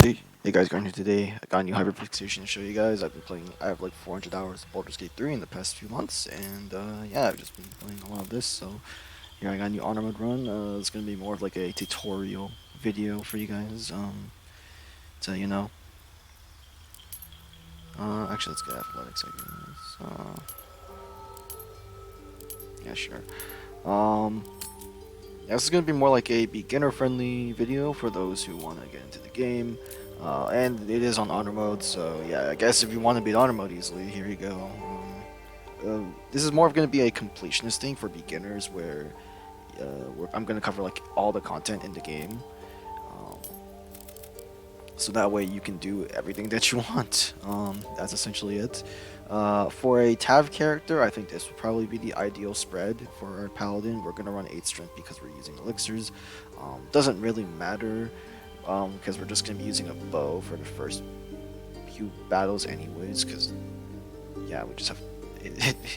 Hey guys, Garden here today. I got a new hyperfixation to show you guys. I have like 400 hours of Baldur's Gate 3 in the past few months, and yeah, I've just been playing a lot of this. So here I got a new honor mode run. It's gonna be more of like a tutorial video for you guys. To actually let's get athletics, I guess. Yeah, sure. Um, yeah, this is gonna be more like a beginner-friendly video for those who want to get into the game. And it is on honor mode, so yeah, I guess if you want to beat honor mode easily, here you go. This is more of going to be a completionist thing for beginners, where I'm going to cover like all the content in the game, um, so that way you can do everything that you want. That's essentially it. For a Tav character, I think this would probably be the ideal spread for our paladin. We're going to run 8 strength because we're using elixirs. Doesn't really matter because we're just going to be using a bow for the first few battles anyways, because yeah, we just have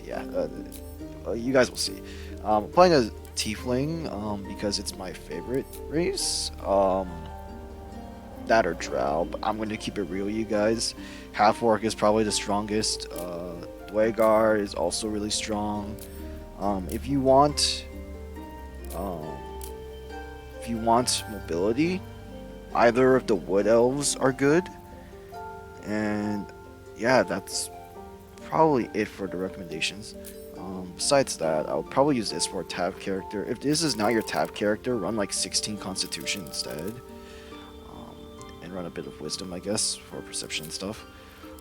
yeah, you guys will see. Playing as tiefling because it's my favorite race. That or drow, but I'm going to keep it real, you guys. Half orc is probably the strongest. Dwagar is also really strong. If you want mobility, either of the wood elves are good, and yeah, that's probably it for the recommendations. Besides that, I'll probably use this for a Tav character. If this is not your Tav character, run like 16 Constitution instead, and run a bit of Wisdom, I guess, for perception and stuff.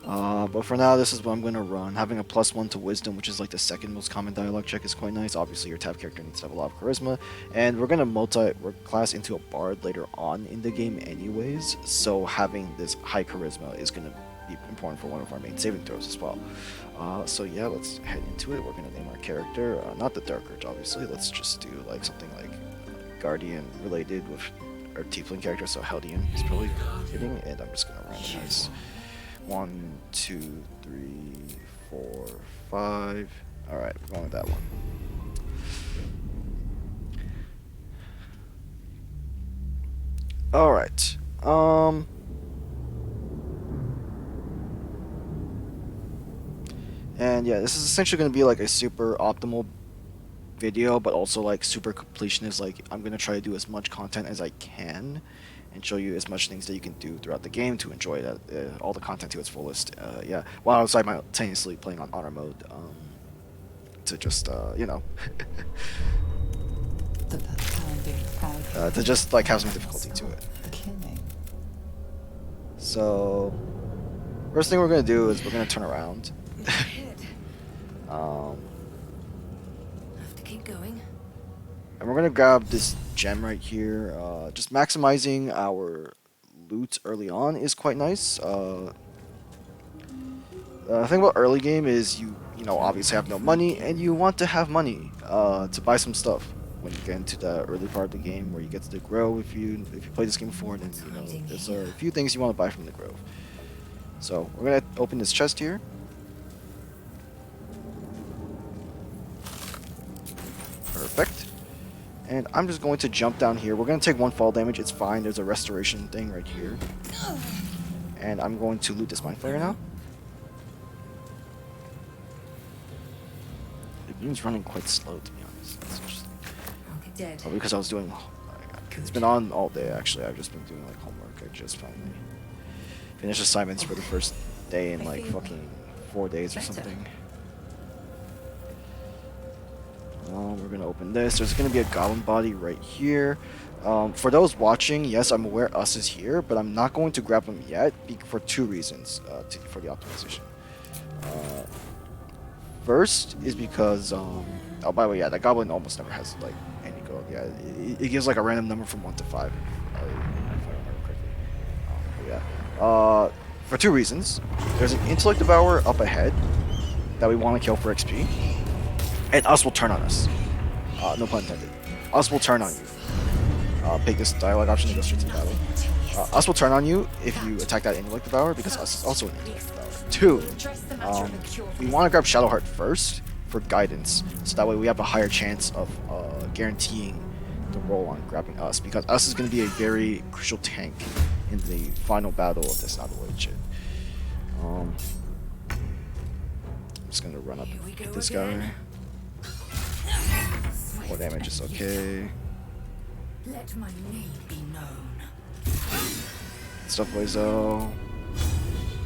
But for now, this is what I'm going to run. Having a +1 to Wisdom, which is like the second most common dialogue check, is quite nice. Obviously, your Tav character needs to have a lot of Charisma, and we're going to class into a Bard later on in the game anyways, so having this high Charisma is going to be important for one of our main saving throws as well. So yeah, let's head into it. We're going to name our character, not the Dark Urge, obviously. Let's just do like something like Guardian related with our Tiefling character, so Heldian is probably hitting, and I'm just going to randomize 1, 2, 3, 4, 5. Alright, we're going with that one. Alright. And yeah, this is essentially going to be like a super optimal video, but also like super completionist. Like, I'm going to try to do as much content as I can and show you as much things that you can do throughout the game to enjoy that, all the content to its fullest. Yeah, while simultaneously playing on honor mode, to just to just like have some difficulty to it. So first thing we're gonna do is we're gonna turn around. Have to keep going. And we're gonna grab this gem right here. Just maximizing our loot early on is quite nice. The thing about early game is you obviously have no money, and you want to have money to buy some stuff when you get into the early part of the game where you get to the grove. If you play this game before, then there's a few things you want to buy from the grove. So we're gonna open this chest here. Perfect. And I'm just going to jump down here. We're going to take 1 fall damage. It's fine. There's a restoration thing right here. And I'm going to loot this Mind Flayer now. The game's running quite slow, to be honest. That's interesting. Probably because I was doing... It's been on all day, actually. I've just been doing like homework. I just finally finished assignments for the first day in like fucking 4 days or something. We're gonna open this. There's gonna be a goblin body right here. For those watching, yes, I'm aware Us is here, but I'm not going to grab him yet for 2 reasons for the optimization. First is because, oh, by the way, yeah, that goblin almost never has like any gold. Yeah, it gives like a random number from 1 to 5, if I remember correctly. Yeah. For 2 reasons. There's an intellect devourer up ahead that we want to kill for XP. And Us will turn on us. No pun intended. Us will turn on you. Pick this dialogue option to go straight to battle. Us will turn on you if you attack that intellect devourer, because Us is also an intellect devourer. 2, we want to grab Shadowheart first for guidance, so that way we have a higher chance of guaranteeing the roll on grabbing Us, because Us is going to be a very crucial tank in the final battle of this Nautiloid shit. I'm just gonna run up Here we and go get this again. guy. 4 damage is okay. Let my name be known. Stuff Lazo.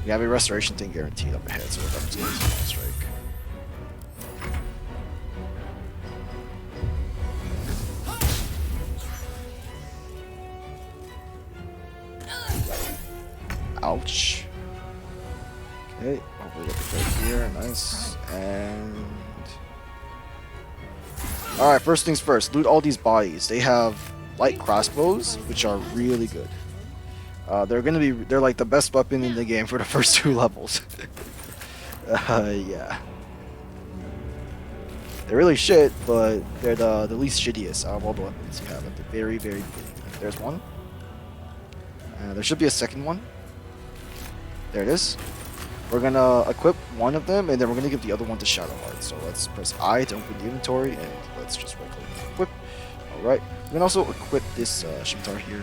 We have a restoration thing guaranteed up ahead, so we're about to strike. Ouch. Okay, hopefully get the break here. Nice. And alright, first things first, loot all these bodies. They have light crossbows, which are really good. They're like the best weapon in the game for the first 2 levels. Yeah. They're really shit, but they're the least shittiest out of all the weapons you have at the very, very beginning. There's one. There should be a second one. There it is. We're gonna equip one of them, and then we're gonna give the other one to Shadowheart. So let's press I to open the inventory, and let's just right click and equip. Alright. We can also equip this Scimitar here.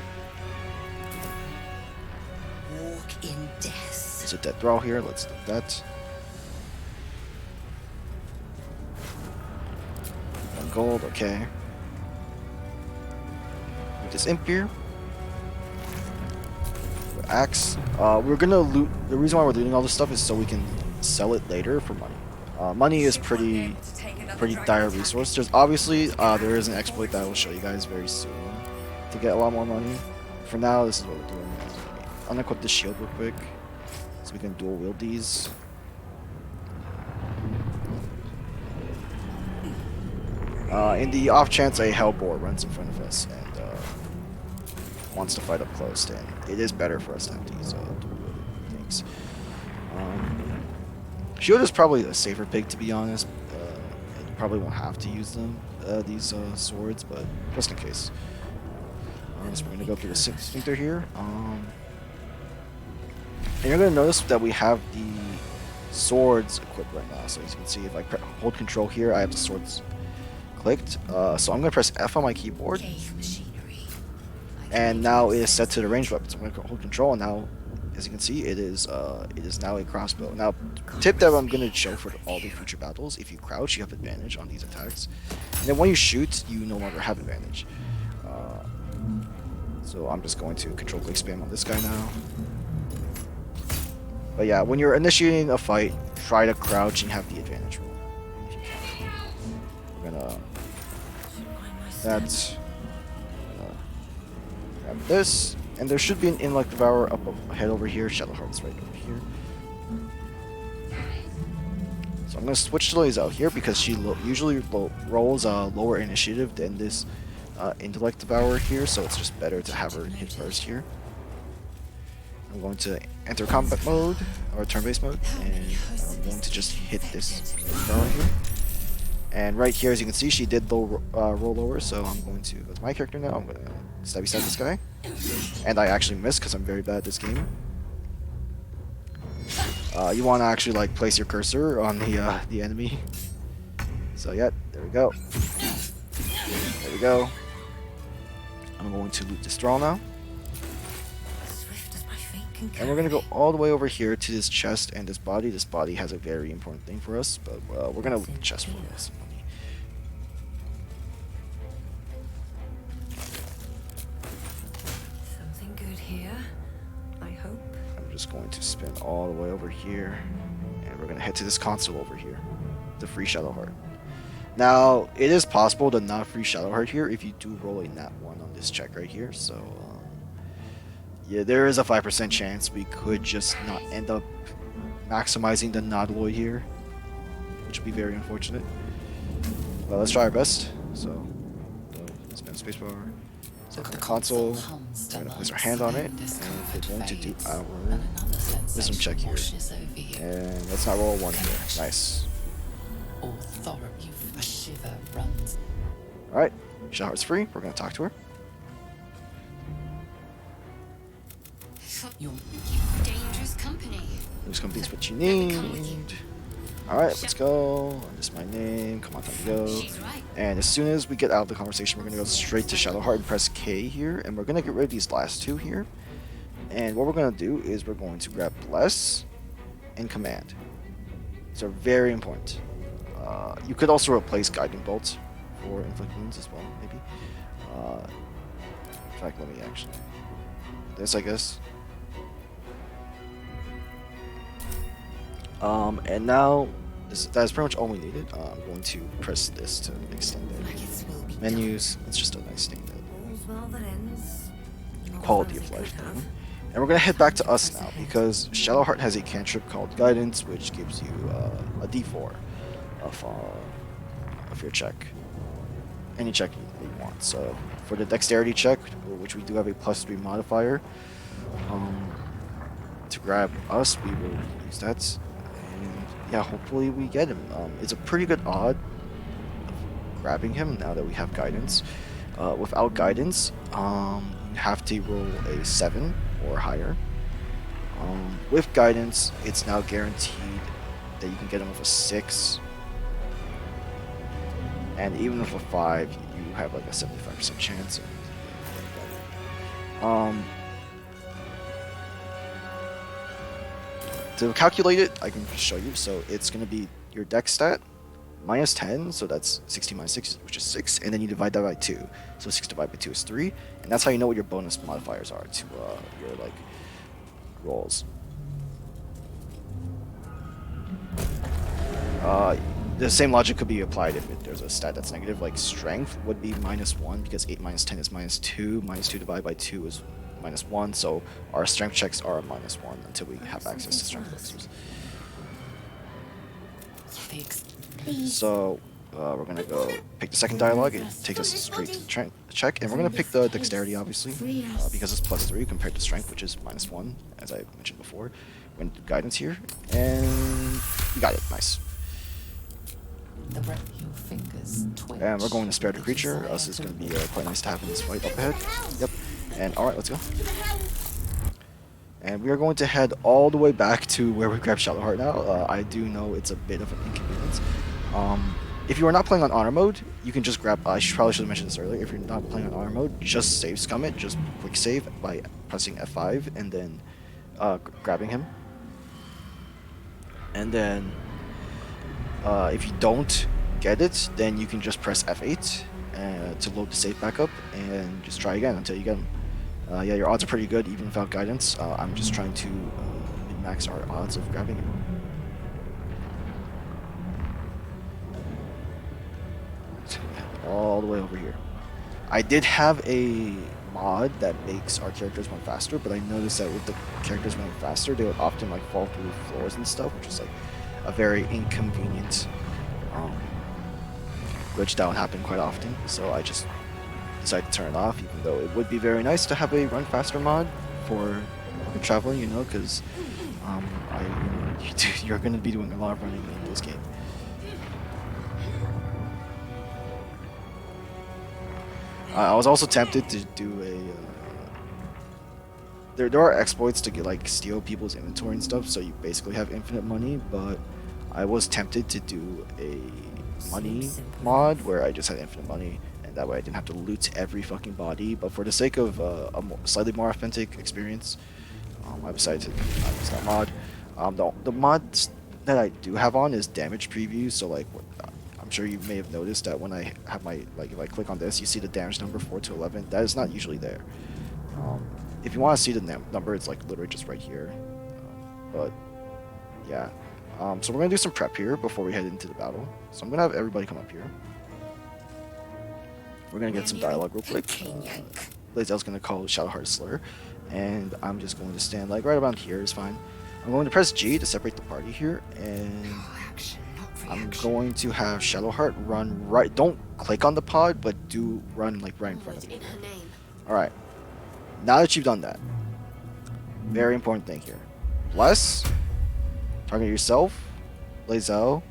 Walk in death. There's a dead throw here. Let's do that. 1 gold, okay. With this imp here. Axe. We're gonna loot. The reason why we're looting all this stuff is so we can sell it later for money. Money is pretty dire resource. There's obviously there is an exploit that I will show you guys very soon to get a lot more money. For now, this is what we're doing. I'm gonna equip the shield real quick so we can dual wield these. In the off chance a Hellboar runs in front of us and wants to fight up close, then it is better for us to have these dual wielded things. Shield is probably a safer pick, to be honest. And you probably won't have to use them, these swords, but just in case. So we're gonna go through the sphincter here. And you're gonna notice that we have the swords equipped right now. So as you can see, if I hold control here, I have the swords clicked. So I'm gonna press F on my keyboard. And now it is set to the ranged weapon. So I'm going to hold control, and now, as you can see, it is now a crossbow. Now, tip that I'm going to show for all the future battles: if you crouch, you have advantage on these attacks, and then when you shoot, you no longer have advantage. So I'm just going to control click spam on this guy now. But yeah, when you're initiating a fight, try to crouch and have the advantage roll. If you can. We're gonna. That's. Grab this, and there should be an Intellect Devourer up ahead over here. Shadowheart's right over here. So I'm going to switch to Lazo out here because she usually rolls lower initiative than this Intellect Devourer here, so it's just better to have her hit first here. I'm going to enter combat mode, or turn-based mode, and I'm going to just hit this Devourer here. And right here, as you can see, she did roll lower, so I'm going to go to my character now. I'm going to stabby stab this guy. And I actually missed because I'm very bad at this game. You want to actually like place your cursor on the enemy. So yeah, there we go. There we go. I'm going to loot this thrall now. And we're going to go all the way over here to this chest and this body. This body has a very important thing for us, but we're going to loot the chest for us. Something good here, I hope. I'm just going to spin all the way over here, and we're going to head to this console over here, the free Shadowheart. Now, it is possible to not free Shadowheart here if you do roll a nat 1 on this check right here, so yeah, there is a 5% chance we could just not end up maximizing the Nautiloid here, which would be very unfortunate. But let's try our best. So, spin spacebar, set the console, we're going to place our hand on it, and we're going to do our wisdom check here. And let's not roll a 1 here. Nice. Alright, Shadowheart's free. We're going to talk to her. Dangerous company. There's companies what you need. Alright, let's go. This is my name. Come on, time to go. And as soon as we get out of the conversation, we're going to go straight to Shadowheart and press K here. And we're going to get rid of these last 2 here. And what we're going to do is we're going to grab Bless and Command. These are very important. You could also replace Guiding Bolt for Inflict Wounds as well, maybe. In fact, let me actually do this, I guess. And now that's pretty much all we needed. I'm going to press this to extend the menus. It's just a nice thing, quality of life thing. And we're gonna head back to us now because Shadowheart has a cantrip called Guidance, which gives you a D4 of your check, any check you want. So for the dexterity check, which we do have a +3 modifier, to grab us, we will use that. And yeah, hopefully we get him. It's a pretty good odd of grabbing him now that we have Guidance. Without Guidance, you have to roll a 7 or higher. With Guidance, it's now guaranteed that you can get him with a 6. And even with a 5, you have like a 75% chance. To calculate it, I can show you. So it's going to be your dex stat minus 10, so that's 16 minus 6, which is 6, and then you divide that by 2. So 6 divided by 2 is 3, and that's how you know what your bonus modifiers are to your like rolls. The same logic could be applied if there's a stat that's negative, like strength would be -1 because 8 minus 10 is -2. -2 divided by 2 is -1, so our strength checks are a -1 until we have access to strength elixirs. So we're gonna go pick the second dialogue. It takes us straight to the check, and we're gonna pick the dexterity obviously because it's +3 compared to strength, which is -1, as I mentioned before. We're gonna do guidance here, and we got it. Nice. And we're going to spare the creature. Us is going to be quite nice to have in this fight up ahead. Yep. And alright, let's go. And we are going to head all the way back to where we grabbed Shadowheart now. I do know it's a bit of an inconvenience. If you are not playing on honor mode, you can just grab. I probably should have mentioned this earlier. If you're not playing on honor mode, just save scum it. Just quick save by pressing F5 and then grabbing him. And then if you don't get it, then you can just press F8 to load the save back up and just try again until you get him. Yeah, your odds are pretty good even without guidance. I'm just trying to min-max our odds of grabbing him. All the way over here. I did have a mod that makes our characters run faster, but I noticed that with the characters running faster, they would often like fall through floors and stuff, which is like a very inconvenient glitch that would happen quite often. So I just decided to turn it off, even though it would be very nice to have a run faster mod for traveling, you know, because you're going to be doing a lot of running in this game. I was also tempted to do a. There are exploits to get like steal people's inventory and stuff, so you basically have infinite money. But I was tempted to do a money mod where I just had infinite money, and that way I didn't have to loot every fucking body. But for the sake of slightly more authentic experience, I decided to use that mod. The mods that I do have on is damage preview, so like. I'm sure you may have noticed that when I have my, like, if I click on this, you see the damage number 4 to 11. That is not usually there. If you want to see the number, it's like literally just right here. But yeah. So we're gonna do some prep here before we head into the battle. So I'm gonna have everybody come up here. We're gonna get some dialogue real quick. Lae'zel's gonna call Shadowheart Slur, and I'm just going to stand like right around here is fine. I'm going to press G to separate the party here, and I'm going to have Shadowheart run right. Don't click on the pod, but do run like right in front of you. Alright. Now that you've done that, very important thing here. Bless, target yourself, Lae'zel,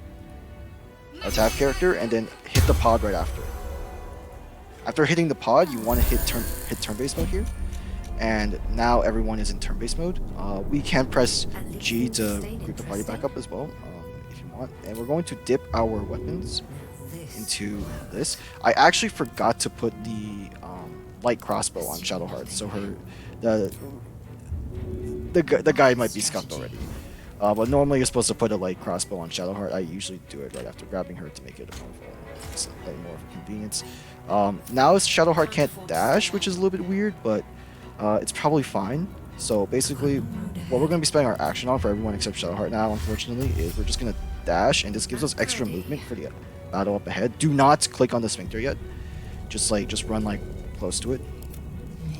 attack character, and then hit the pod right after. After hitting the pod, you want to hit turn-based mode here. And now everyone is in turn-based mode. We can press G to group the party back up as well. And we're going to dip our weapons into this. I actually forgot to put the light crossbow on Shadowheart, so the guy might be scuffed already. But normally you're supposed to put a light crossbow on Shadowheart. I usually do it right after grabbing her to make it more of a convenience. Now Shadowheart can't dash, which is a little bit weird, but it's probably fine. So basically, what we're going to be spending our action on for everyone except Shadowheart now, unfortunately, is we're just going to dash, and this gives us extra movement for the battle up ahead. Do not click on the sphincter yet. Just run like close to it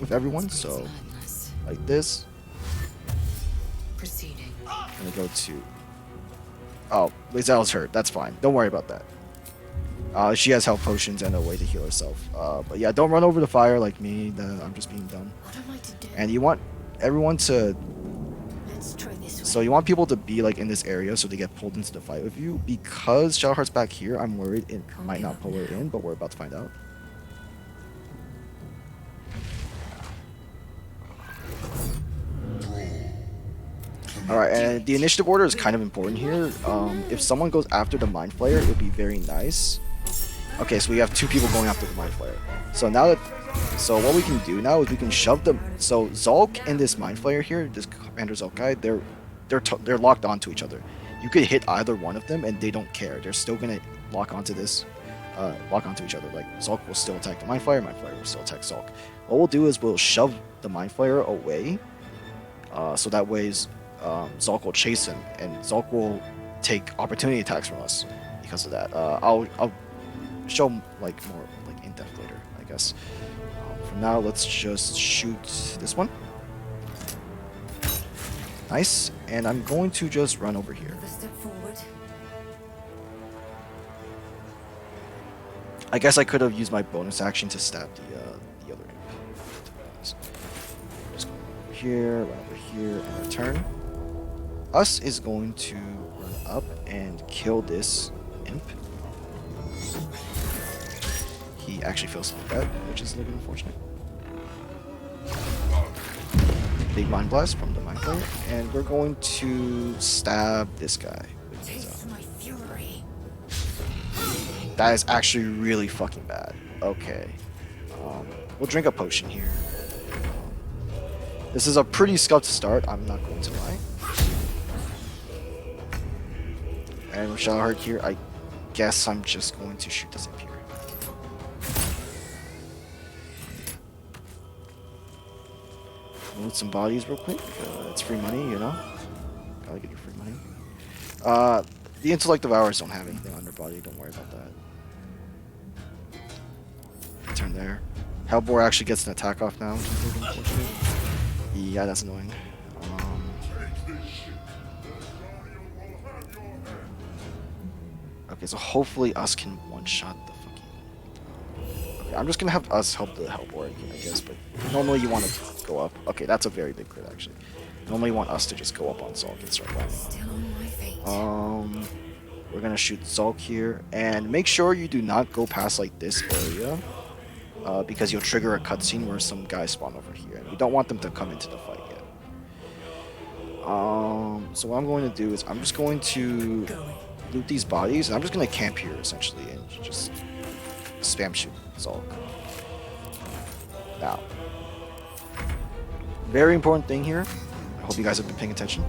with everyone. So like this. Proceeding. I'm gonna go to. Oh, Lae'zel's hurt. That's fine. Don't worry about that. She has health potions and a way to heal herself. But yeah, don't run over the fire like me. I'm just being dumb. What am I to do? And you want everyone to. Let's try this way. So you want people to be like in this area so they get pulled into the fight with you. Because Shadowheart's back here, I'm worried it might not pull her in, but we're about to find out. Alright, and the initiative order is kind of important here. If someone goes after the Mind Flayer, it would be very nice. Okay, so we have 2 people going after the Mind Flayer. So what we can do now is we can shove them. So Zulk and this Mind Flayer here, this Commander Zulk guy, they're locked onto each other. You could hit either one of them and they don't care. They're still gonna lock onto each other. Like Zulk will still attack the Mind Flayer will still attack Zulk. What we'll do is we'll shove the Mind Flayer away, so that way Zulk will chase him, and Zulk will take opportunity attacks from us because of that. I'll show like more like in depth later, I guess. For now, let's just shoot this one. Nice, and I'm going to just run over here. Another step forward. I guess I could have used my bonus action to stab the other dude. Just go over here, run over here, and return. Us is going to run up and kill this imp. He actually feels something bad, which is a little bit unfortunate. Big Mind Blast from the Mind Flayer, and we're going to stab this guy. Taste my fury. That is actually really fucking bad. Okay. We'll drink a potion here. This is a pretty scuffed start, I'm not going to lie. And with Shadowheart here, I guess I'm just going to shoot this imp here. Loot some bodies real quick. It's free money, you know? Gotta get your free money. The Intellect Devourers don't have anything on their body, don't worry about that. Turn there. Hellbore actually gets an attack off now, which is a little unfortunate. Yeah, that's annoying. Okay, so hopefully us can one-shot the fucking... Okay, I'm just gonna have us help the Hellbore, I guess, but normally you want to go up. Okay, that's a very big crit, actually. Normally you want us to just go up on Zulk and start landing. Still on my feet. We're gonna shoot Zulk here, and make sure you do not go past like this area, because you'll trigger a cutscene where some guys spawn over here, and we don't want them to come into the fight yet. So what I'm going to do is I'm just going to loot these bodies, and I'm just going to camp here essentially and just spam shoot Zulk. Now, very important thing here. I hope you guys have been paying attention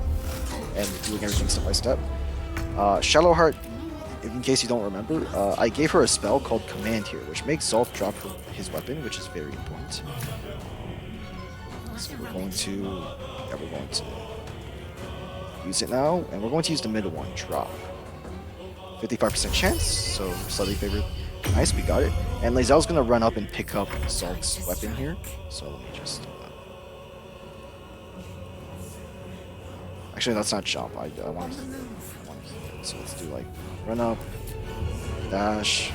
and doing everything step by step. Shadowheart, in case you don't remember, I gave her a spell called Command here, which makes Zulk drop his weapon, which is very important. So we're going to use it now, and we're going to use the middle one, drop. 55% chance, so slightly favored. Nice, we got it. And Lae'zel's gonna run up and pick up Zulk's weapon here. So let me just. Actually, that's not jump. I want to. So let's do like run up, dash.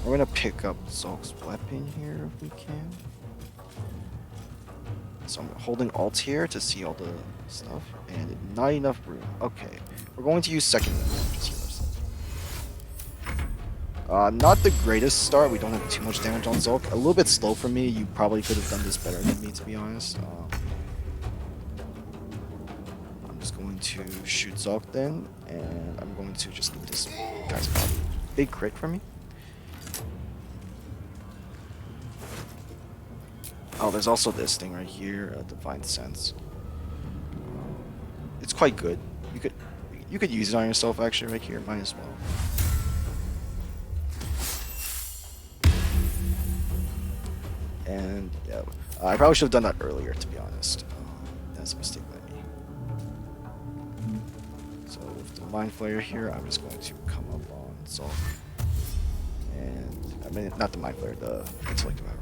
We're gonna pick up Zulk's weapon here if we can. So I'm holding Alt here to see all the stuff, and not enough room. Okay, we're going to use second room. Just heal ourselves. Not the greatest start. We don't have too much damage on Zulk. A little bit slow for me. You probably could have done this better than me, to be honest. I'm just going to shoot Zulk then, and I'm going to just loot this guy's body. Big crit for me. Oh, there's also this thing right here, Divine Sense. quite good. You could use it on yourself actually right here. Might as well. And yeah, I probably should have done that earlier, to be honest. That's a mistake by me. So with the Mind Flayer here, I'm just going to come up on Zulk. And I mean, not the Mind Flayer, the Intellect Devourer.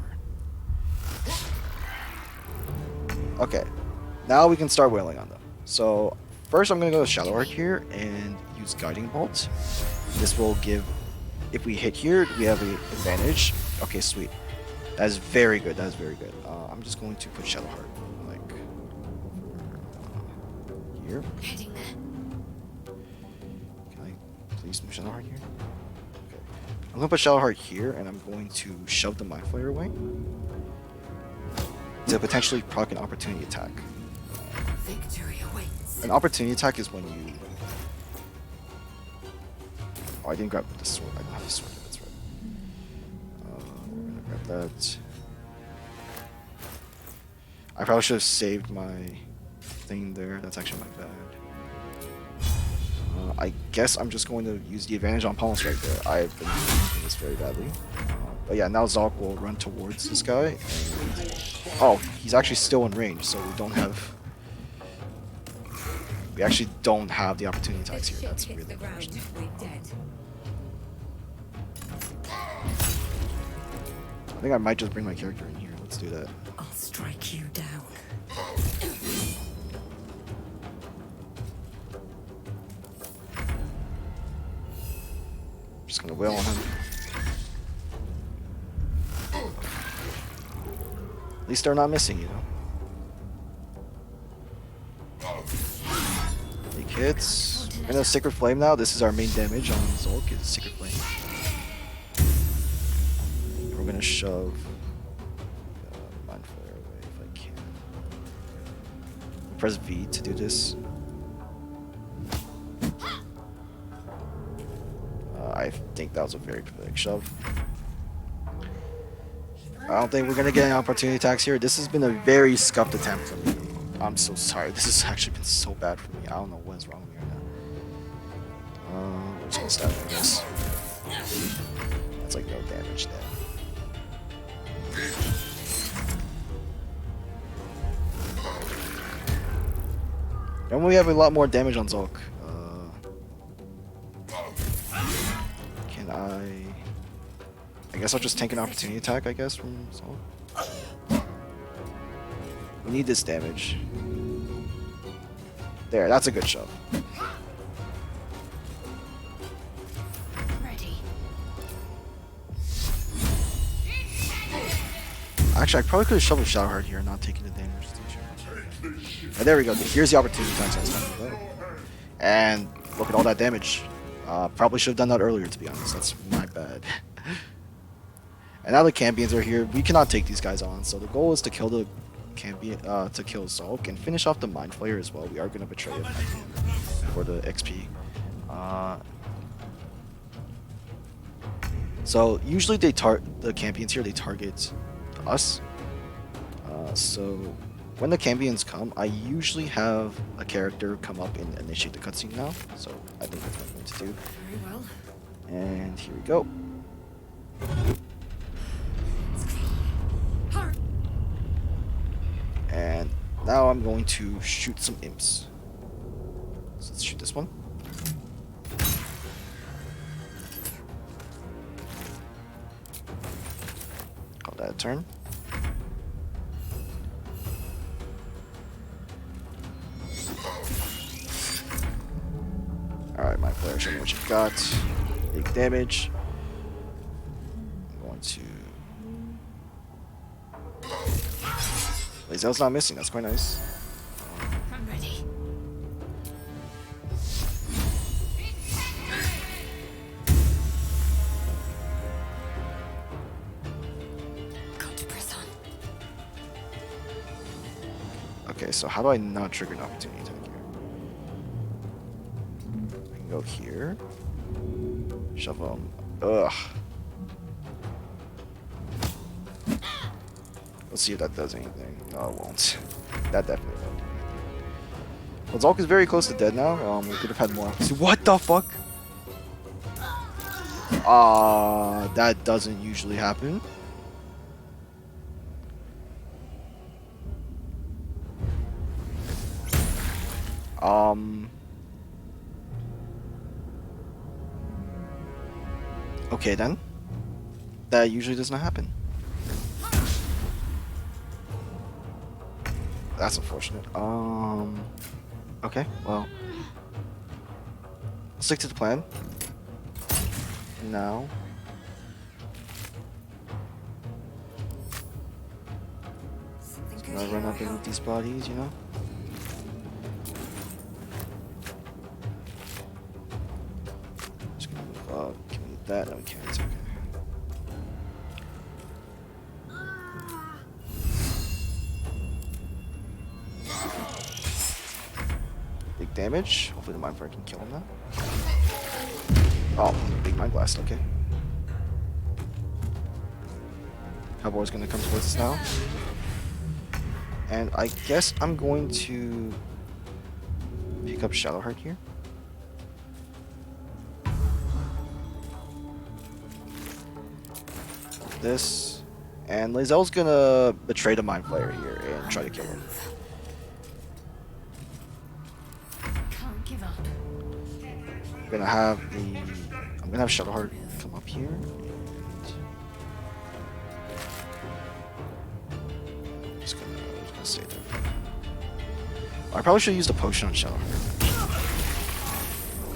Okay, now we can start wailing on them. So first, I'm gonna go to Shadowheart here and use Guiding Bolt. This will give, if we hit here, we have an advantage. Okay, sweet. That is very good. That is very good. I'm just going to put Shadowheart like here. Heading there. Can I please move Shadowheart here? Okay. I'm gonna put Shadowheart here, and I'm going to shove the Mind Flayer away to potentially proc an opportunity attack. Victory awaits. An opportunity attack is when you. Oh, I didn't grab the sword. I don't have the sword. That's right. We're gonna grab that. I probably should have saved my thing there. That's actually my bad. I guess I'm just going to use the advantage on Palms right there. I've been using this very badly. But yeah, now Zulk will run towards this guy. And... oh, he's actually still in range, so we don't have. We actually don't have the opportunity attacks here. That's really unfortunate. I think I might just bring my character in here. Let's do that. I'll strike you down. Just gonna wail on him. At least they're not missing, you know. Big hits. We're gonna Sacred Flame now. This is our main damage on Zulk, is Sacred Flame. And we're gonna shove Mind Flayer away if I can. Press V to do this. I think that was a very pathetic shove. I don't think we're gonna get any opportunity attacks here. This has been a very scuffed attempt for me. I'm so sorry. This has actually been so bad for me. I don't know what is wrong with me right now. We're just gonna stab him, I guess. That's like no damage there. And we have a lot more damage on Zulk. Can I guess I'll just tank an opportunity attack, I guess, from Zulk. We need this damage. There, that's a good shove. Ready. Actually, I probably could have shoved a Shadowheart here and not taking the damage. There we go. Here's the opportunity attacks I was talking about. And look at all that damage. Probably should have done that earlier, to be honest. That's my bad. And now the Cambions are here. We cannot take these guys on, so the goal is to kill the Cambion, to kill Zulk and finish off the Mind Flayer as well. We are going to betray him at the end for the XP. So usually the Cambions here, they target us. So when the Cambions come, I usually have a character come up and initiate the cutscene now. So I think that's what I'm going to do. Very well. And here we go. Hurry. And now I'm going to shoot some imps. So let's shoot this one. Call that a turn. Alright, my player, show me what you've got. Big damage. I'm going to... Lazel's not missing, that's quite nice. I'm ready. Got to press on. Okay, so how do I not trigger an opportunity attack here? I can go here. Shove him. Ugh. Let's see if that does anything. No, it won't. That definitely won't do anything. Well, Zulk is very close to dead now. We could have had more. What the fuck? That doesn't usually happen. Okay then. That usually does not happen. That's unfortunate. Okay, well. Stick to the plan. Now. Just gonna run underneath these bodies, you know? Just gonna move up. Can we do that? No, we can't. It's okay. Big damage. Hopefully the Mind Flayer can kill him now. Oh, big Mind Blast. Okay. Cowboy's gonna come towards us now. And I guess I'm going to pick up Shadowheart here. This. And Lae'zel's gonna betray the Mind Flayer here and try to kill him. Can't give up. I'm gonna have Shadowheart come up here. Just gonna stay there. I probably should use the potion on Shadowheart.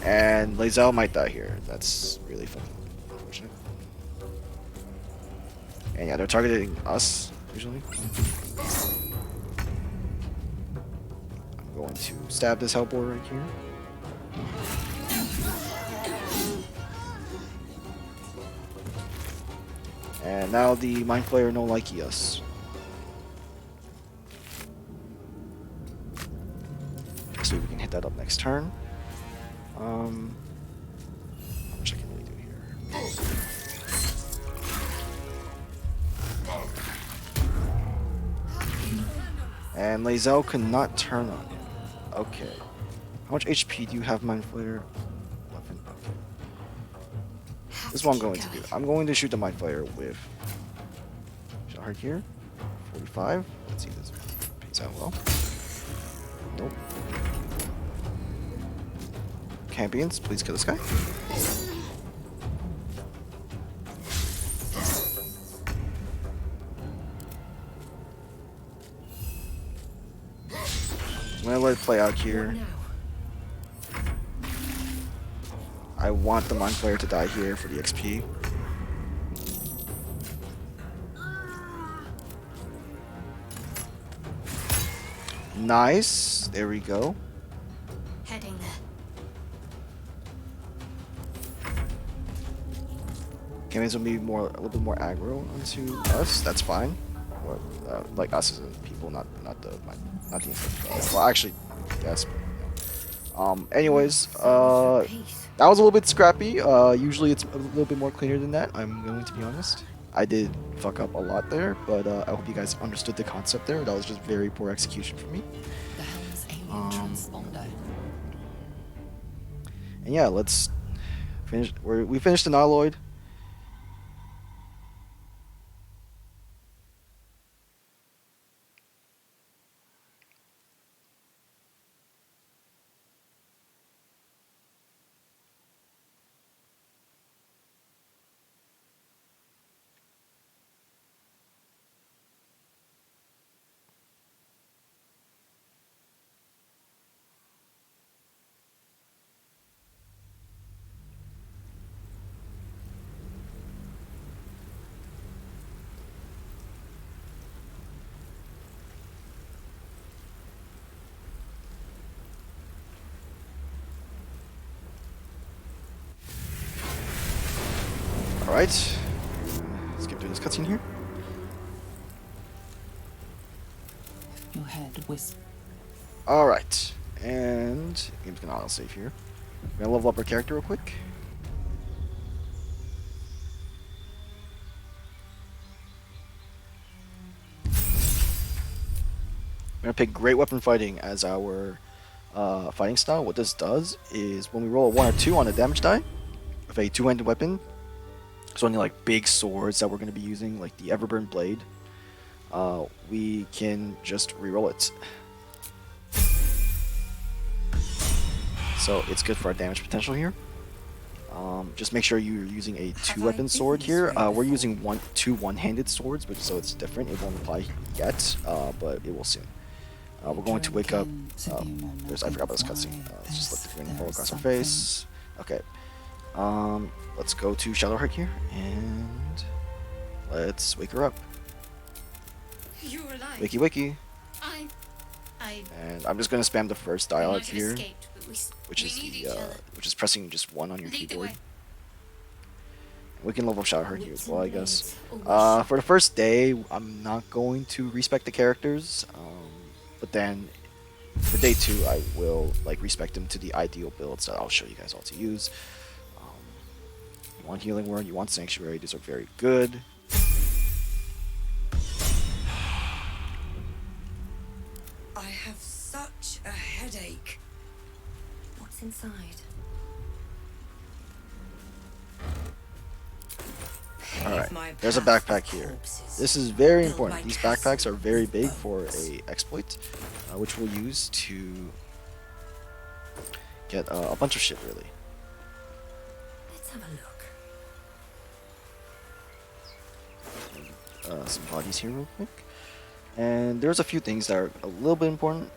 And Lae'zel might die here. That's really fucking unfortunate. And yeah, they're targeting us usually. I'm going to stab this Hellboar right here. And now the Mind Flayer no likey us. So we can hit that up next turn. How much I can really do here. And Lae'zel cannot turn on him. Okay. How much HP do you have, Mind Flayer? 11. Okay. This is what I'm going to do. I'm going to shoot the Mind Flayer with Shadowheart here. 45. Let's see if this pays out well. Nope. Champions, please kill this guy. I'm gonna let it play out here. I want the Mind Flayer to die here for the XP. Nice. There we go. Heading there. Champions will be a little bit more aggro onto us. That's fine. Or, like us as people, not the infected. Well, actually, yes. But, anyways, that was a little bit scrappy. Usually it's a little bit more cleaner than that. I'm going to be honest. I did fuck up a lot there, but I hope you guys understood the concept there. That was just very poor execution for me. The helm's alien transponder. And yeah, let's finish. We finished the Nihaloid. Alright. Let's get through this cutscene here. Your head whisper. Alright. And game's gonna autosave here. We're gonna level up our character real quick. We're gonna pick Great Weapon Fighting as our fighting style, what this does is when we roll a 1 or 2 on a damage die with a two-handed weapon, so any like big swords that we're going to be using, like the Everburn Blade, we can just reroll it. So it's good for our damage potential here. Just make sure you're using a two-weapon sword here. We're using two one-handed swords, but so it's different. It won't apply yet, but it will soon. We're going to wake up. I forgot about this cutscene. Let's just let the green fall across our face. Okay. Let's go to Shadowheart here and let's wake her up. You're alive. Wakey wakey. I. And I'm just gonna spam the first dialogue might have here, escaped, but which we is need the each other. which is pressing just 1 on your Lead the keyboard. way. We can level Shadowheart here as well, I guess. Wits and blades For the first day, I'm not going to respect the characters, but then for day 2, I will like respect them to the ideal builds that I'll show you guys all to use. You want Healing Word, you want Sanctuary, these are very good. I have such a headache. What's inside? Alright, there's a backpack here. This is very important. These backpacks are very big for a exploit, which we'll use to get a bunch of shit, really. Let's have a look. Some bodies here real quick. And there's a few things that are a little bit important,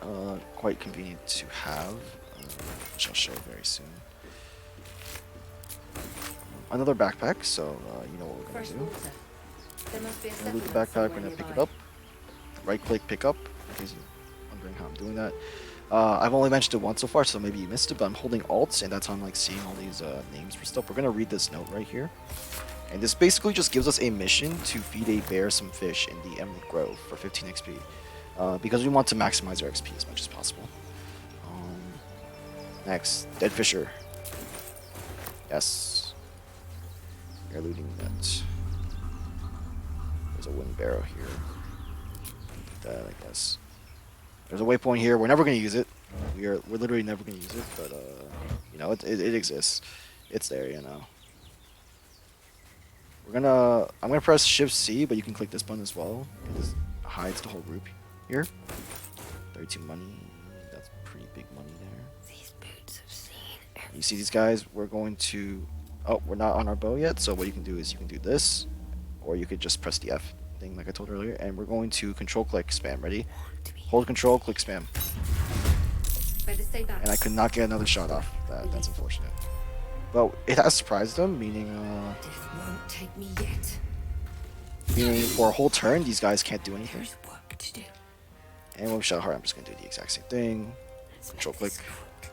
quite convenient to have, which I'll show very soon. Another backpack, so you know what we're going to do. We're gonna loot the backpack, we're going to pick it up. Right click, pick up, in case you're wondering how I'm doing that. I've only mentioned it once so far, so maybe you missed it, but I'm holding Alt, and that's how I'm like seeing all these names for stuff. We're going to read this note right here. And this basically just gives us a mission to feed a bear some fish in the Emerald Grove for 15 XP. Because we want to maximize our XP as much as possible. Next, Dead Fisher. Yes. We're looting that. There's a wooden barrow here. That, I guess. There's a waypoint here. We're never going to use it. We're literally never going to use it, but you know, it exists. It's there, you know. I'm gonna press Shift C, but you can click this button as well. It just hides the whole group here. 32 money. That's pretty big money there. These boots have seen You see these guys? We're going to. Oh, we're not on our bow yet. So what you can do is you can do this, or you could just press the F thing like I told earlier, and we're going to control click spam. Ready? Hold control, click spam. Better stay back. And I could not get another shot off. That's unfortunate. But it has surprised them, meaning Death won't take me yet. for a whole turn, these guys can't do anything. There's work to do. And with Shadowheart, I'm just going to do the exact same thing. Control click.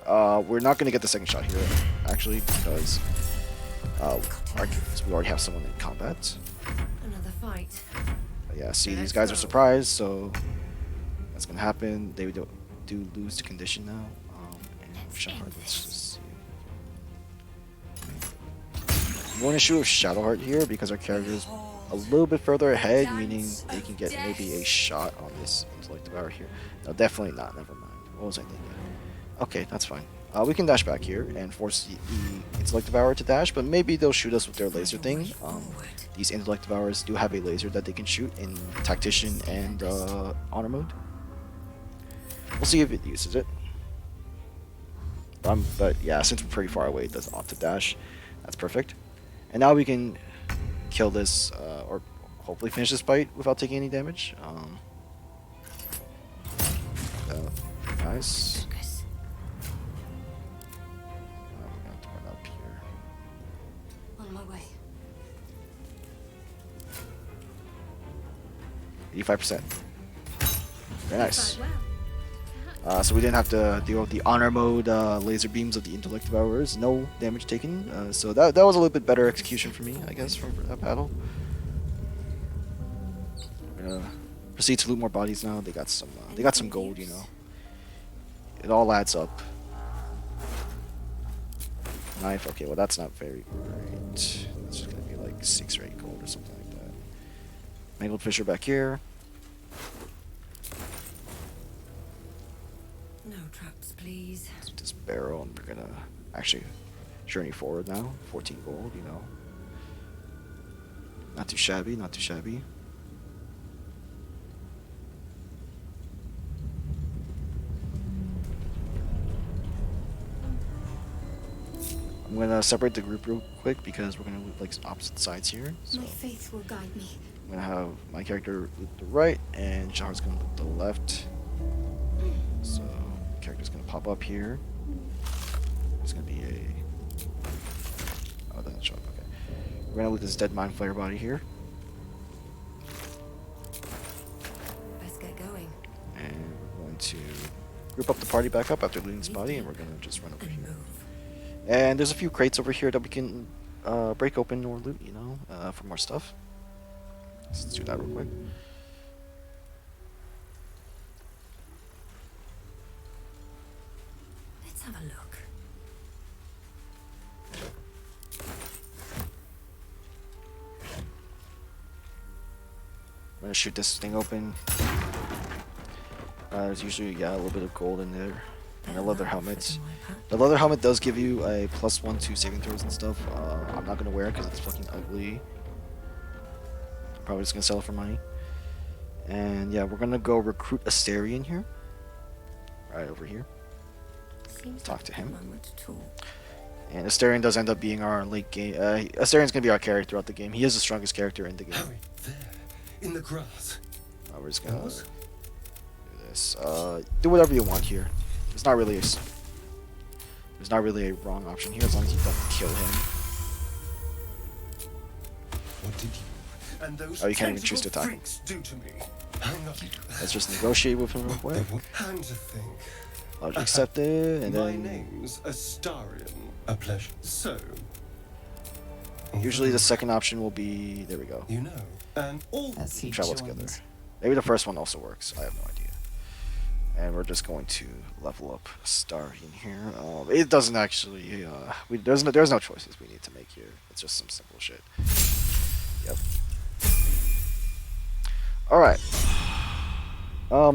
We're not going to get the second shot here, actually, because we already have someone in combat. Another fight. But yeah, see, these guys are surprised, so that's going to happen. They do lose the condition now. And with Shadowheart, let's just see. I'm going to shoot with Shadowheart here because our character is a little bit further ahead, meaning they can get maybe a shot on this Intellect Devourer here. No, definitely not. Never mind. What was I thinking? Okay, that's fine. We can dash back here and force the Intellect Devourer to dash, but maybe they'll shoot us with their laser thing. These Intellect Devourers do have a laser that they can shoot in Tactician and Honor mode. We'll see if it uses it. But yeah, since we're pretty far away, it doesn't opt to dash. That's perfect. And now we can kill this, or hopefully finish this fight without taking any damage. Nice. We're gonna have to run up here. On my way. 85%. Very nice. Well. So we didn't have to deal with the honor mode laser beams of the Intellect Devourers. No damage taken. So that was a little bit better execution for me, I guess, for that battle. We're gonna proceed to loot more bodies now. They got some gold, you know. It all adds up. Knife. Okay, well that's not very great. It's just gonna be like 6 or 8 gold or something like that. Mangled Fisher back here. No traps, please. Let's do this barrel, and we're gonna actually journey forward now. 14 gold, you know. Not too shabby, not too shabby. I'm gonna separate the group real quick because we're gonna loot like opposite sides here. So My faith will guide me. I'm gonna have my character loot the right, and Jar's gonna loot the left. So character's gonna pop up here. It's gonna be a. Oh, that's shot. Okay. We're gonna loot this dead mind flayer body here, Best get going. and we're going to group up the party back up after looting this body, and we're gonna just run over And here. move. And there's a few crates over here that we can break open or loot, you know, for more stuff. Let's do that real quick. Let's have a look. I'm gonna shoot this thing open. There's usually, yeah, a little bit of gold in there. And a leather helmet. The leather helmet does give you a +1 to saving throws and stuff. I'm not gonna wear it because it's fucking ugly. I'm probably just gonna sell it for money. And yeah, we're gonna go recruit Asterion here. Right over here. Seems Talk like to a him. moment to talk. And Asterion does end up being our late game. Asterian's gonna be our carry throughout the game. He is the strongest character in the game. Harry, there, in the grass. We're just gonna Yours? do this. Do whatever you want here. There's not really a wrong option here as long as you don't kill him. What did you and those Oh, you can't even choose to tentacle attack him. freaks do to me? Hang on. Let's just negotiate with him real What quick. they will and to think. I'll just accept it, and My then name's Astarion. A pleasure. So. usually the second option will be, there we go, You know, and all As he travel joins. together. Maybe the first one also works. I have no idea. And we're just going to level up Astarion here. It doesn't actually. There's no choices we need to make here. It's just some simple shit. Yep. All right.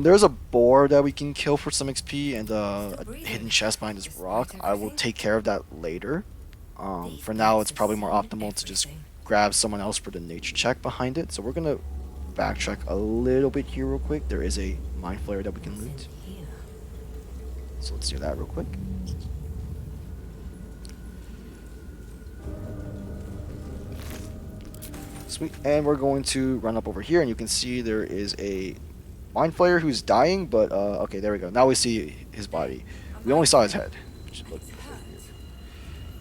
There's a boar that we can kill for some XP and a hidden chest behind this rock. I will take care of that later. For now, it's probably more optimal to just grab someone else for the nature check behind it. So we're gonna backtrack a little bit here real quick. There is a mind flayer that we can loot. So let's do that real quick. Sweet. And we're going to run up over here, and you can see there is a mind flayer who's dying, but okay, there we go. Now we see his body. We only saw his head, which looked weird.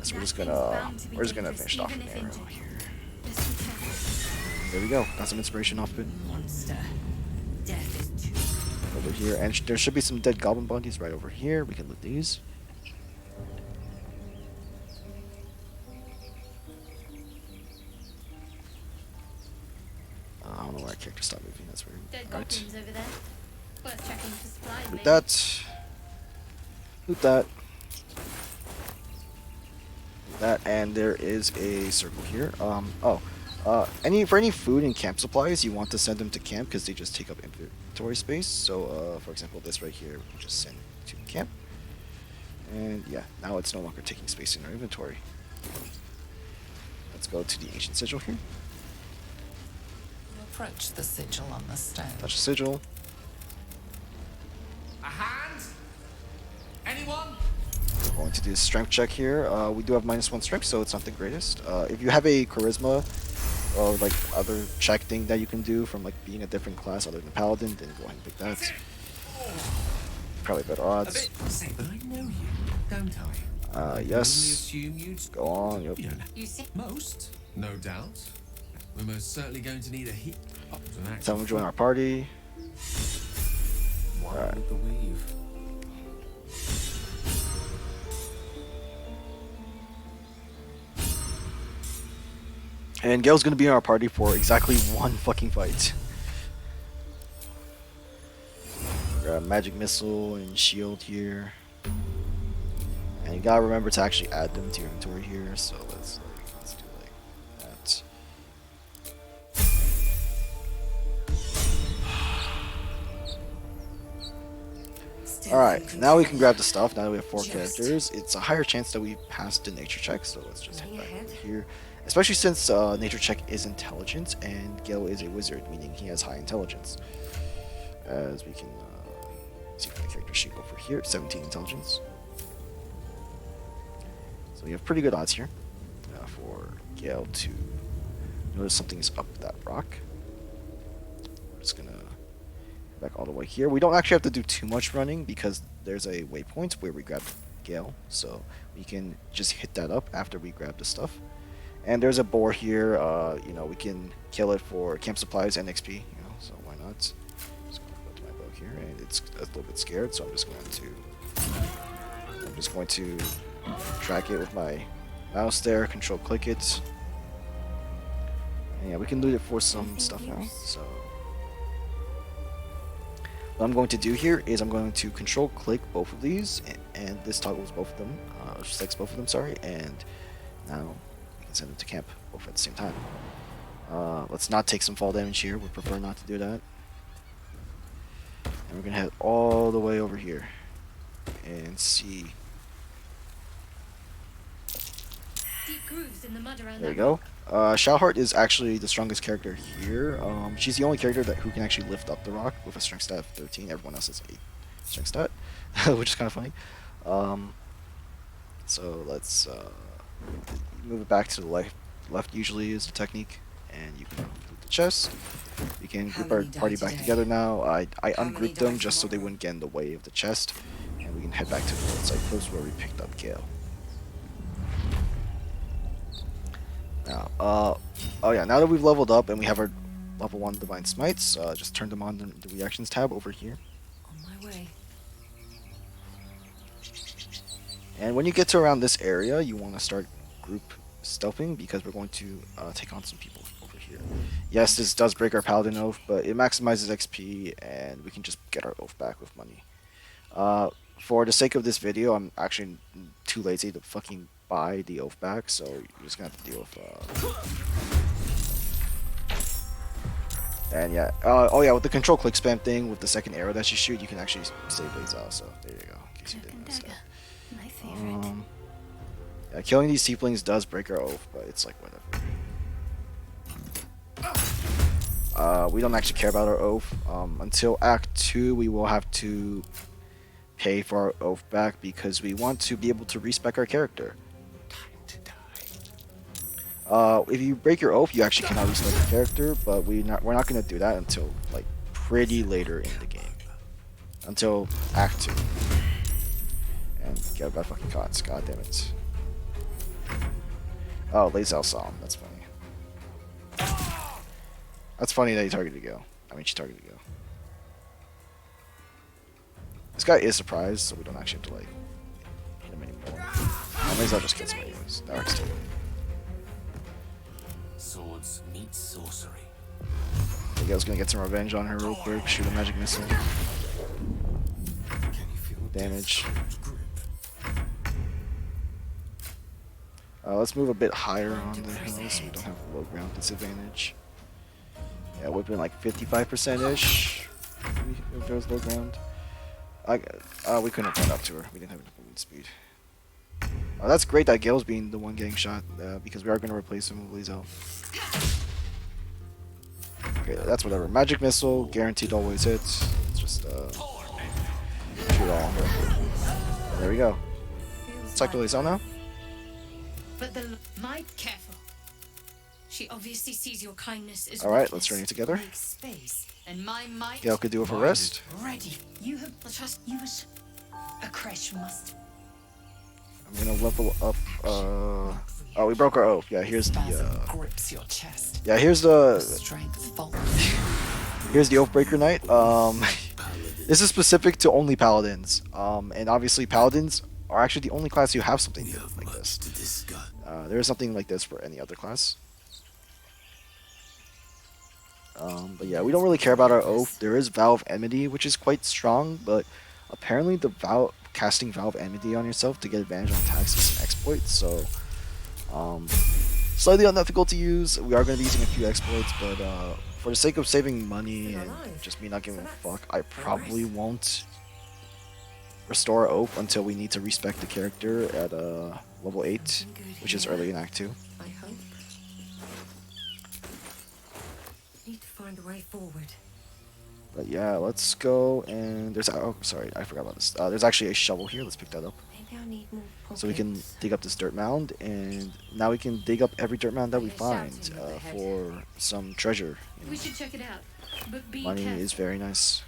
So we're just gonna finish it off with an arrow here. There we go. Got some inspiration off of it. Monster. Death is too. Over here, and there should be some dead goblin bodies right over here. We can loot these. I don't know why our character stopped moving. That's weird. Dead Alright. goblins over there. Worth checking for supplies, Loot maybe. that. Loot that. Loot that, and there is a circle here. For any food and camp supplies, you want to send them to camp because they just take up inventory space. So, for example, this right here, we can just send to camp. And yeah, now it's no longer taking space in our inventory. Let's go to the ancient sigil here. Approach the sigil on the stone. Touch the sigil. A hand? Anyone? We're going to do a strength check here. We do have -1 strength, so it's not the greatest. If you have a charisma or like other check thing that you can do from like being a different class other than paladin, then go ahead and pick that. Probably better A odds. bit. Say, but I know you, don't I? I can Yes. only assume you'd Go on. Yep. You don't You see? most, no doubt. We're most certainly going to need a heat. Tell them to join our party. Why Alright. with the weave? And Gale's gonna be in our party for exactly one fucking fight. Grab magic missile and shield here. And you gotta remember to actually add them to your inventory here. So let's do like that. Alright, now we can grab the stuff. Now that we have 4 characters, it's a higher chance that we pass the nature check, so let's just head back over here. Especially since nature check is intelligence, and Gale is a wizard, meaning he has high intelligence. As we can see from the character sheet over here, 17 intelligence. So we have pretty good odds here for Gale to notice something is up that rock. We're just gonna back all the way here. We don't actually have to do too much running because there's a waypoint where we grab Gale, so we can just hit that up after we grab the stuff. And there's a boar here. You know, we can kill it for camp supplies and XP. You know, so why not? Just gonna go to my bow here, and it's a little bit scared, so I'm just going to track it with my mouse there. Control click it. And yeah, we can loot it for some stuff now. So what I'm going to do here is I'm going to control click both of these, and this toggles both of them, selects both of them, sorry, and now we can send them to camp both at the same time. Let's not take some fall damage here, we prefer not to do that. And we're going to head all the way over here and see. Deep grooves in the mud around There you that go. Shallheart is actually the strongest character here. She's the only character who can actually lift up the rock with a strength stat of 13. Everyone else has 8 strength stat, which is kind of funny. So let's move it back to the left. Left usually is the technique, and you can loot the chest. We can group our party back together now. I ungrouped them just so they wouldn't get in the way of the chest, and we can head back to the outside post where we picked up Gale. Now, oh yeah, now that we've leveled up and we have our level 1 Divine Smites, just turn them on in the reactions tab over here. On my way. And when you get to around this area, you want to start group stealthing because we're going to take on some people over here. Yes, this does break our Paladin Oath, but it maximizes XP and we can just get our Oath back with money. For the sake of this video, I'm actually too lazy to fucking buy the Oath back, so you're just gonna have to deal with and yeah, oh yeah, with the control click spam thing with the second arrow that you shoot, you can actually save Blaze out, so there you go, in case you didn't notice that. My favorite. Yeah, killing these tieflings does break our Oath, but it's like whatever. We don't actually care about our Oath. Until Act 2, we will have to pay for our Oath back because we want to be able to respec our character. If you break your Oath, you actually cannot respec your character, but we're not going to do that until like pretty later in the game, until Act 2. And get by fucking cots, god damn it. Oh, Lazel saw him. That's funny. That's funny that he targeted Gale. I mean, she targeted Gale. This guy is surprised, so we don't actually have to like hit him anymore. Lazel just kills him anyways. That works too. Swords meet sorcery. So Gale's gonna get some revenge on her real quick. Shoot a magic missile. Can you feel Damage. death's grip? Let's move a bit higher on the hill so we don't have low ground disadvantage. Yeah, we've been like 55%-ish if there was low ground. We couldn't run up to her. We didn't have enough movement speed. That's great that Gale's being the one getting shot because we are going to replace him with Lazel. Okay, that's whatever. Magic missile, guaranteed always hits. It's just shoot all on her. And there we go. Let's talk to Lazel now. But the might careful. She obviously sees your kindness as Alright, let's weakness. journey together. Make space. And my might Gale could do it for rest. Ready. You have trust. You was a crash must. I'm gonna level up. Oh, we broke our Oath. Yeah, here's the. Grips your chest. Yeah, here's the. Strength falls. Here's the Oathbreaker Knight. This is specific to only Paladins. And obviously Paladins are actually the only class who have something like this. There is something like this for any other class. But yeah, we don't really care about our Oath. There is Vow of Enmity, which is quite strong, but apparently the casting Vow of Enmity on yourself to get advantage on attacks is an exploit, so slightly unethical to use. We are going to be using a few exploits, but for the sake of saving money and just me not giving a fuck, I probably won't restore Oath until we need to respec the character at level 8, which is early in Act 2. I hope. Need to find a way forward. But yeah, let's go and there's oh sorry, I forgot about this. There's actually a shovel here. Let's pick that up. Maybe I need more pockets. So we can dig up this dirt mound, and now we can dig up every dirt mound that we They're find shouting at the head. for some treasure. You know. We should check it out. But be Money careful. is very nice.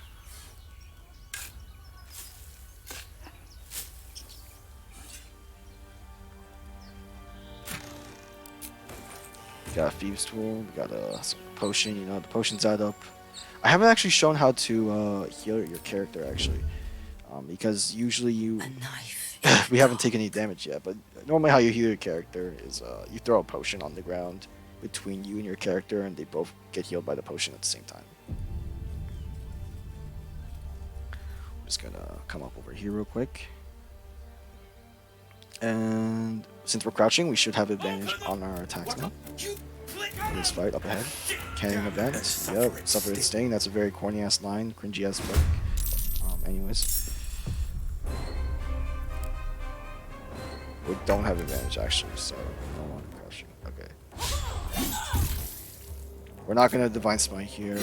We got a thieves tool. We got some potion. You know, the potions add up. I haven't actually shown how to heal your character actually, because usually you A knife. we haven't taken any damage yet. But normally, how you heal your character is you throw a potion on the ground between you and your character, and they both get healed by the potion at the same time. I'm just gonna come up over here real quick. And since we're crouching, we should have advantage on our attacks now. This fight up ahead. Cannon event. Yep. Suffer and sting. That's a very corny ass line. Cringy ass fuck. Anyways. We don't have advantage actually, so no one crouching. Okay. We're not gonna divine smite here.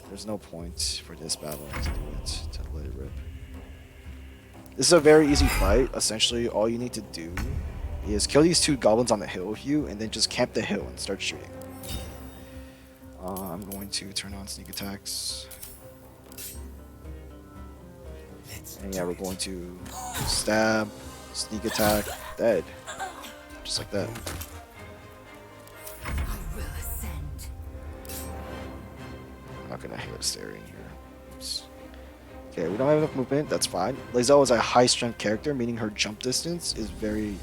There's no point for this battle to do it, to let it rip. This is a very easy fight. Essentially, all you need to do is kill these 2 goblins on the hill with you, and then just camp the hill and start shooting. I'm going to turn on sneak attacks. And yeah, we're going to stab, sneak attack, dead. Just like that. I will ascend. I'm not gonna hit staring here. Oops. Okay, we don't have enough movement, that's fine. Lizelle is a high strength character, meaning her jump distance is very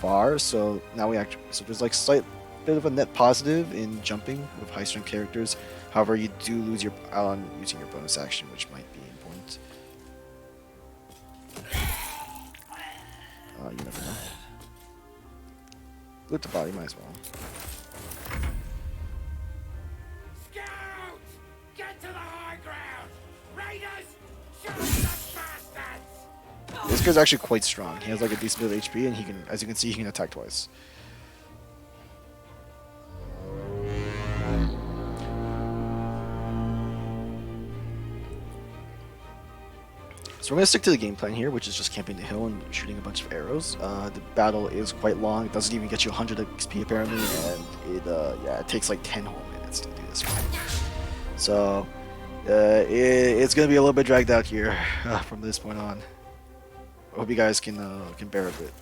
far, so now so there's like slight bit of a net positive in jumping with high strength characters. However, you do lose your out on using your bonus action, which might be important. You never know. Loot the body, might as well. Scouts! Get to the high ground! Raiders! Shoot the bastards! This guy's actually quite strong. He has like a decent bit of HP, and he can, as you can see, he can attack twice. So we're going to stick to the game plan here, which is just camping the hill and shooting a bunch of arrows. The battle is quite long. It doesn't even get you 100 XP apparently, and it takes like 10 whole minutes to do this fight. So it's going to be a little bit dragged out here from this point on. I hope you guys can bear with it.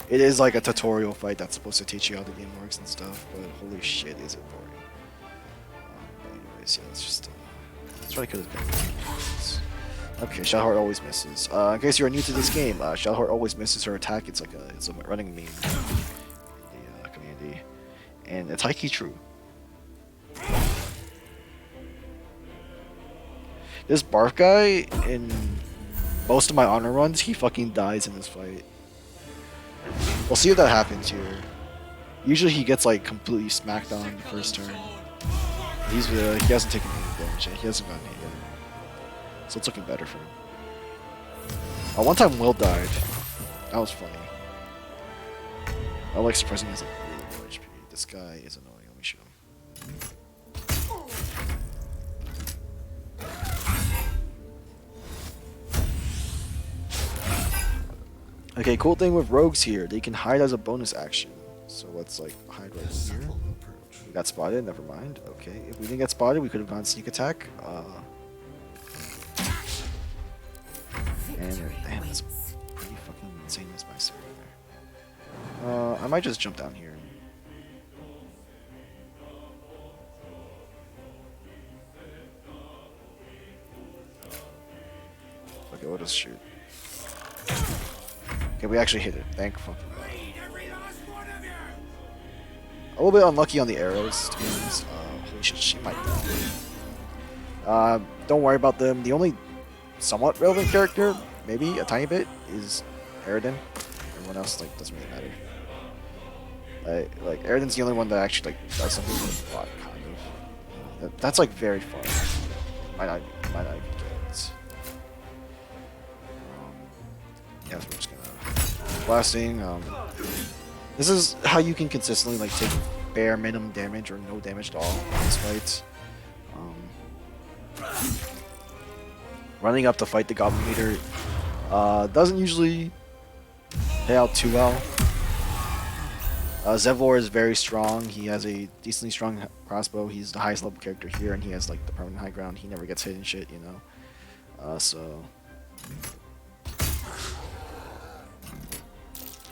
It is like a tutorial fight that's supposed to teach you how the game works and stuff, but holy shit, is it boring. Anyways, yeah, let's try to kill this guy. Okay, Shadowheart always misses. In case you are new to this game, Shadowheart always misses her attack. It's a running meme in the community, and it's high-key true. This Barf guy, in most of my honor runs, he fucking dies in this fight. We'll see if that happens here. Usually he gets like completely smacked on the first turn. He hasn't taken any damage yet. He hasn't gotten hit yet. So it's looking better for him. One time Will died. That was funny. I like surprising he has like really low HP. This guy is annoying. Let me shoot him. Okay, cool thing with rogues here, they can hide as a bonus action. So let's like hide right here. We got spotted, never mind. Okay, if we didn't get spotted, we could have gone sneak attack. And damn, that's pretty fucking insane this Meister right there. I might just jump down here. Okay, we'll just shoot. Okay, we actually hit it. Thank fucking God. A little bit unlucky on the arrows, to be honest. Holy shit, she might die. Don't worry about them. The only somewhat relevant character, maybe a tiny bit, is Aridin. Everyone else like doesn't really matter. Like Aridin's the only one that actually like does something with the bot, kind of. That's like very fun. Might not even get it. Yeah, so we're just gonna blasting. This is how you can consistently like take bare minimum damage or no damage at all in these fights. Running up to fight the Goblin Leader doesn't usually pay out too well. Zevlor is very strong. He has a decently strong crossbow. He's the highest level character here, and he has like the permanent high ground. He never gets hit and shit, you know.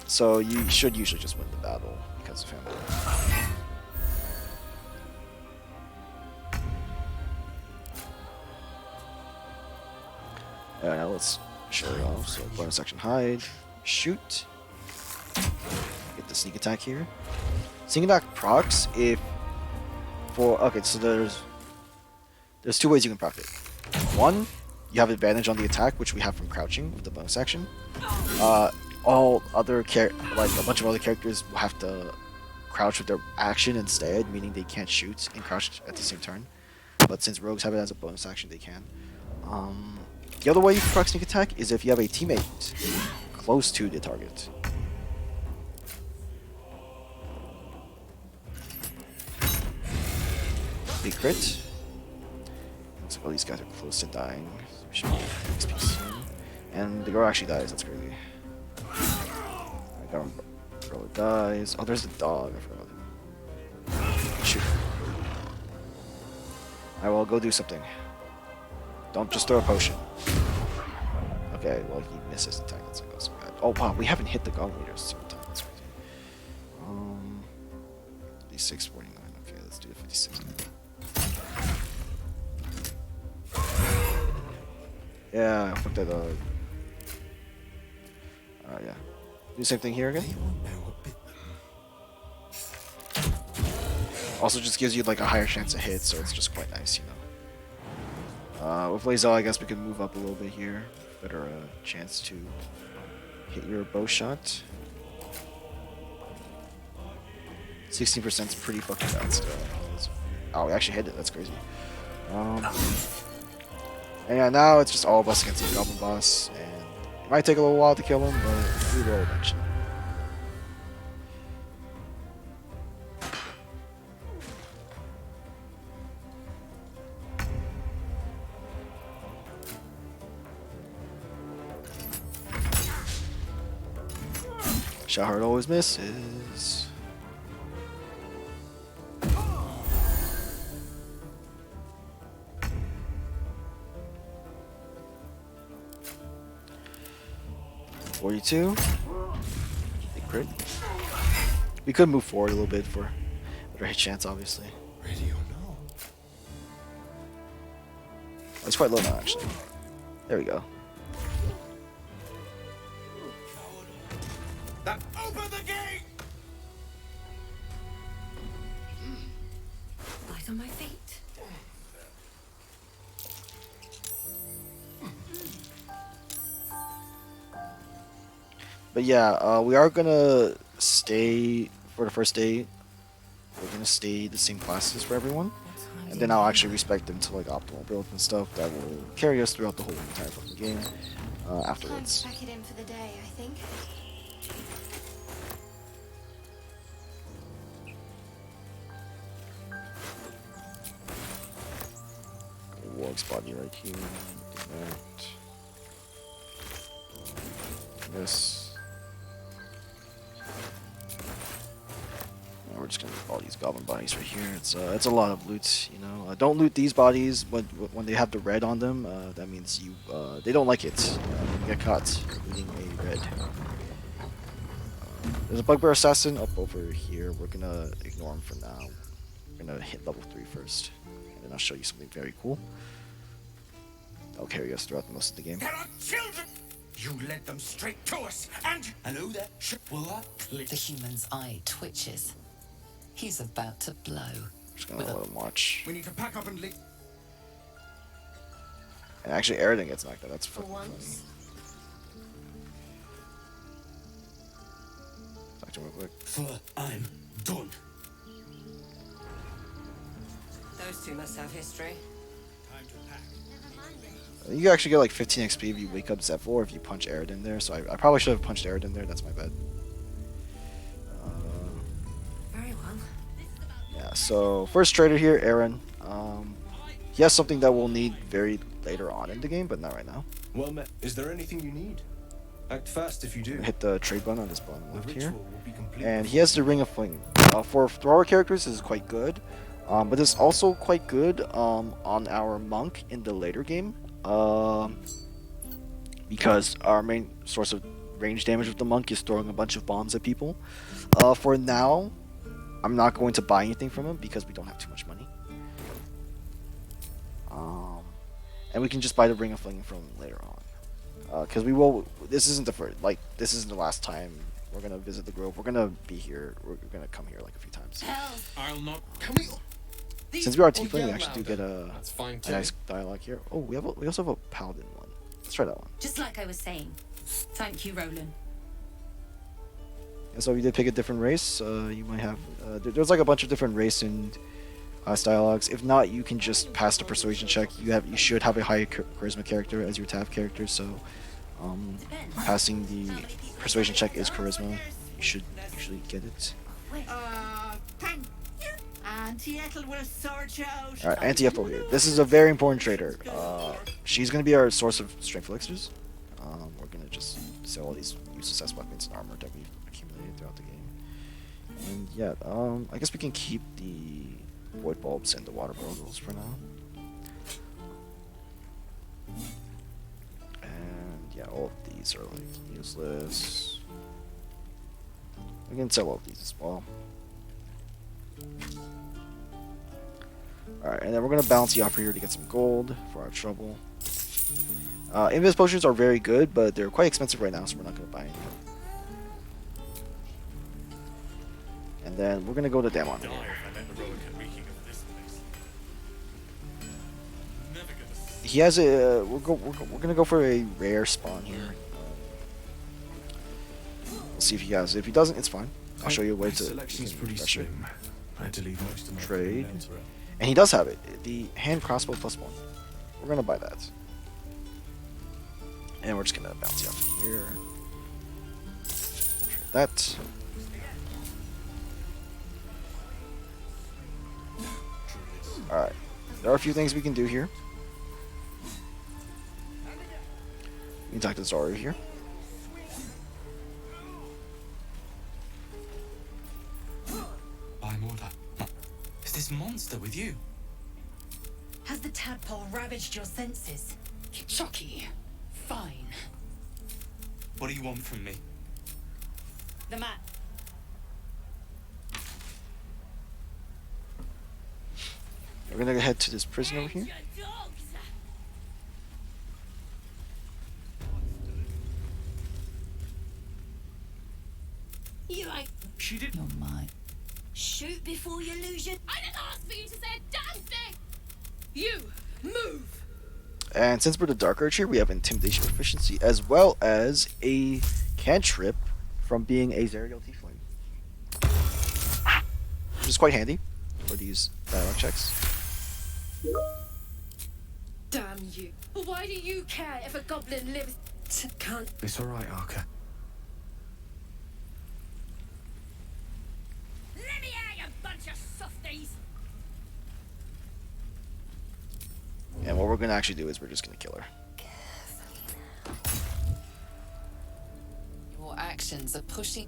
So you should usually just win the battle because of him. Now let's show it off. So bonus action hide, shoot. Get the sneak attack here. Sneak attack procs if for okay. So there's two ways you can proc it. One, you have advantage on the attack, which we have from crouching with the bonus action. All other like a bunch of other characters will have to crouch with their action instead, meaning they can't shoot and crouch at the same turn. But since rogues have it as a bonus action, they can. The other way you can proc sneak attack is if you have a teammate close to the target. Big crit. Looks like all these guys are close to dying. So we should get XP soon. And the girl actually dies, that's crazy. Girl dies. Oh, there's the dog. I forgot. Shoot. I will go do something. Don't just throw a potion. Okay, well he misses the attack. That's also bad. Oh wow, we haven't hit the Goblin Leaders a single time. That's crazy. 5649. Okay, let's do the 56. Yeah, fuck that dog. Yeah. Do the same thing here again. Also just gives you like a higher chance to hit, so it's just quite nice, you know. With Lae'zel, I guess we can move up a little bit here. Better chance to hit your bow shot. 16% is pretty fucking bad still. Oh, we actually hit it. That's crazy. And yeah, now it's just all of us against the Goblin boss, and it might take a little while to kill him, but we will eventually. Shahard always misses. $42. Big crit. We could move forward a little bit for a better hit chance, obviously. Ready or not? Oh, it's quite low now, actually. There we go. Open the gate! Light on my feet. But yeah, we are gonna stay for the first day. We're gonna stay the same classes for everyone, and then I'll actually respect them to like optimal builds and stuff that will carry us throughout the whole entire fucking game afterwards. Time to pack it in for the day, I think. Warg's body right here. That. This. And we're just gonna leave all these goblin bodies right here. It's a lot of loot, you know. Don't loot these bodies when they have the red on them. That means you they don't like it. You get caught looting a red. There's a bugbear assassin up over here. We're gonna ignore him for now. We're gonna hit level 3 first, and then I'll show you something very cool. That'll carry us throughout most of the game. There are children! You led them straight to us, and I know that ship will not The human's eye twitches. He's about to blow. Just gonna let him watch. we need to pack up and leave. And actually, Aridin gets knocked out. That's For fucking once. funny. Talk to him real quick. for I'm done. Those two must have history. You actually get like 15 XP if you wake up Zephyr or if you punch Arid in there. So I probably should have punched Arid in there. That's my bad. Very well. Yeah. So first trader here, Aaron. He has something that we'll need very later on in the game, but not right now. Well met. Is there anything you need? Act fast if you do. Hit the trade button on this bottom The left ritual here. will be complete. And he has the Ring of Fling. For thrower characters, this is quite good. But it's also quite good on our monk in the later game. Because our main source of range damage with the monk is throwing a bunch of bombs at people. For now, I'm not going to buy anything from him because we don't have too much money. And we can just buy the Ring of Fling from later on. Because we will. This isn't the first. Like this isn't the last time we're gonna visit the grove. We're gonna be here. We're gonna come here like a few times. I'll not. Since we are Oh, tiefling, we yeah, actually do get a That's fine a too. nice dialogue here. Oh, we also have a paladin one. Let's try that one. Just like I was saying. Thank you, Roland. And so if you did pick a different race, you might have. There's like a bunch of different race and dialogues. If not, you can just pass the persuasion check. You should have a high charisma character as your tab character. So, passing the persuasion check is charisma. You should usually get it. Thank you. Auntie Ethel will sort you out. Alright, Anti-Ethel here. This is a very important trader. She's going to be our source of strength elixirs. We're going to just sell all these useless ass weapons and armor that we've accumulated throughout the game. And yeah, I guess we can keep the void bulbs and the water bottles for now. And yeah, all of these are like useless. We can sell all of these as well. Alright, and then we're going to balance the offer here to get some gold for our trouble. Invis potions are very good, but they're quite expensive right now, so we're not going to buy any. And then we're going to go to Damon here. He has a... we're going to go for a rare spawn here. We'll see if he has it. If he doesn't, it's fine. I'll show you a way to... Selection's pretty refresh it. slim. I had to leave most of my Trade. components around. And he does have it. The hand crossbow +1. We're gonna buy that. And we're just gonna bounce it up here. Trade that. Alright. There are a few things we can do here. We can talk to Zara here. I'm order. Is this monster with you? Has the tadpole ravaged your senses? Chucky. Fine. What do you want from me? The map. We're gonna head to this prison over here. You ain't She did. You're mine. shoot before you lose your... I didn't ask for you to say a damn thing! You, move! And since we're the Dark Arch here, we have Intimidation Proficiency, as well as a cantrip from being a Zerial Tiefling. Which is quite handy for these dialogue checks. Damn you. Why do you care if a goblin lives? Can't... It's alright, Arca. Let me out, you bunch of softies. And what we're going to actually do is we're just going to kill her. Your actions are pushing.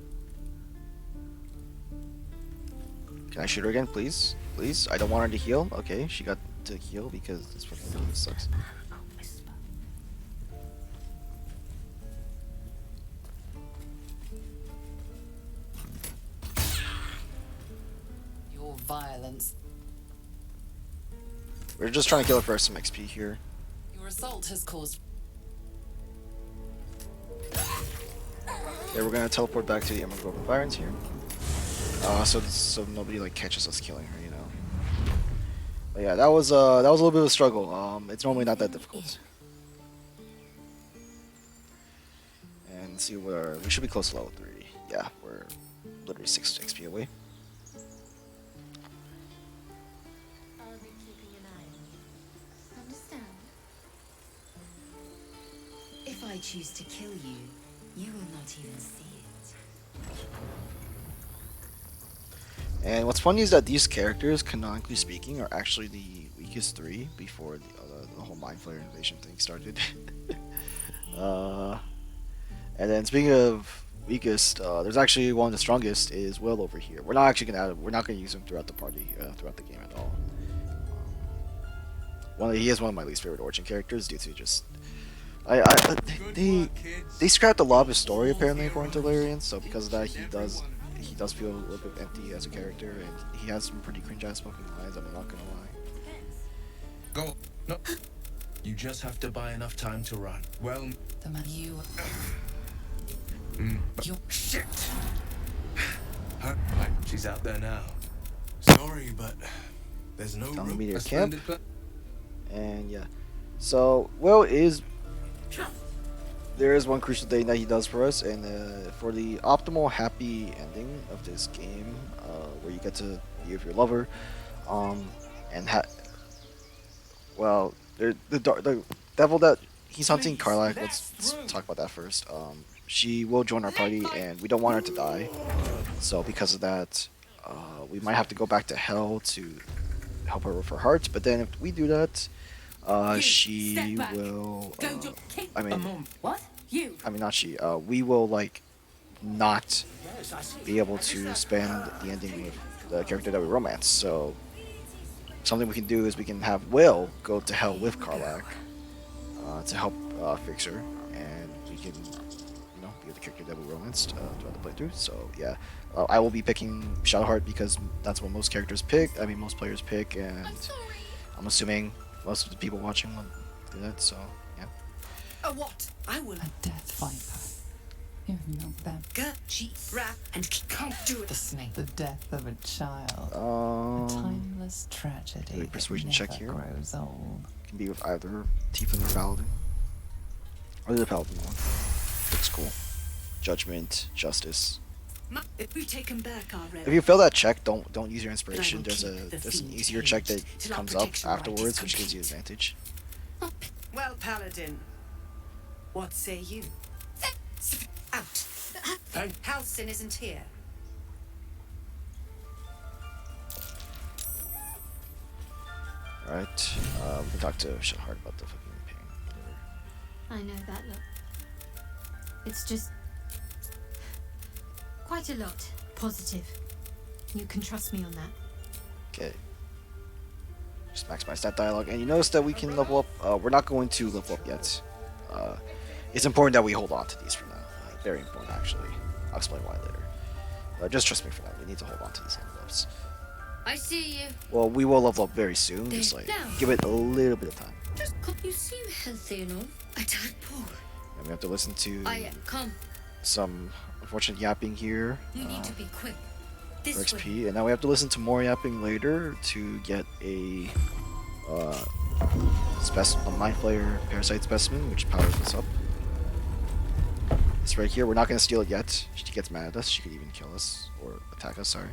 Can I shoot her again, please? Please? I don't want her to heal. Okay, she got to heal because this fucking game sucks. Your violence. We're just trying to kill her for some XP here. Your assault has caused. Yeah, we're gonna teleport back to the Emerald Grove Environs here. So nobody like catches us killing her, you know. But yeah, that was a little bit of a struggle. It's normally not that difficult. And let's see where we should be close to level 3. Yeah, we're literally 6 XP away. I'll be keeping an eye on you. Understand? choose to kill you, you will not even see it. And what's funny is that these characters, canonically speaking, are actually the weakest three before the whole Mind Flayer invasion thing started. And then speaking of weakest, there's actually one of the strongest is Will over here. We're not gonna use him throughout the party, throughout the game at all. He is one of my least favorite Origin characters due to just they scrapped a lot of his story apparently according to Larian, so because of that he does feel a little bit empty as a character, and he has some pretty cringe ass fucking lines. I'm not gonna lie. Go. No. You just have to buy enough time to run. Well, The man you... You... shit. Her, she's out there now. Sorry, but there's no Telling room. me to A camp. splendid pla- And yeah, so Will is. There is one crucial thing that he does for us, and for the optimal happy ending of this game, where you get to be with your lover, and the devil that he's hunting, Karlach. Let's talk about that first. She will join our party, and we don't want her to die. So because of that, we might have to go back to hell to help her with her heart. But then if we do that, she will. What? You? I mean, not she. We will like not be able to spend the ending with the character that we romance. So something we can do is we can have Will go to hell with Karlach to help fix her, and we can, be the character that we romanced throughout the playthrough. So yeah, I will be picking Shadowheart because that's what most characters pick. I mean, most players pick, and I'm assuming most of the people watching will do that. So yeah. A what? I will. A death viper. You know that. Gertie, rap, and can't do The it. snake. The death of a child. A Um, timeless tragedy do a that persuasion never check here. grows old. can be with either Tiefling or Paladin. Or the Paladin one. Looks cool. Judgment, Justice. If we take him back, our If you fail that check, don't use your inspiration. will There's keep the an fiend easier check that caged till our comes up protection right is afterwards, which gives you complete. advantage. Well, Paladin, what say you? Out. Halcyon isn't here. Alright, we can talk to Shadowheart about the fucking pain. Whatever. I know that look. It's just quite a lot positive. You can trust me on that. Okay. Just maximize that dialogue. And you notice that we can level up. We're not going to level up yet. It's important that we hold on to these for now. Very important, actually. I'll explain why later. Just trust me for now. We need to hold on to these level ups. I see you. Well, we will level up very soon. Just like give it a little bit of time. You seem healthy enough. A tadpole. And we have to listen to Come. some unfortunate yapping here. We need to be quick. For This way. XP, and now we have to listen to more yapping later to get a Mind Flayer Parasite specimen, which powers us up. This right here, we're not gonna steal it yet. She gets mad at us. She could even kill us or attack us. Sorry,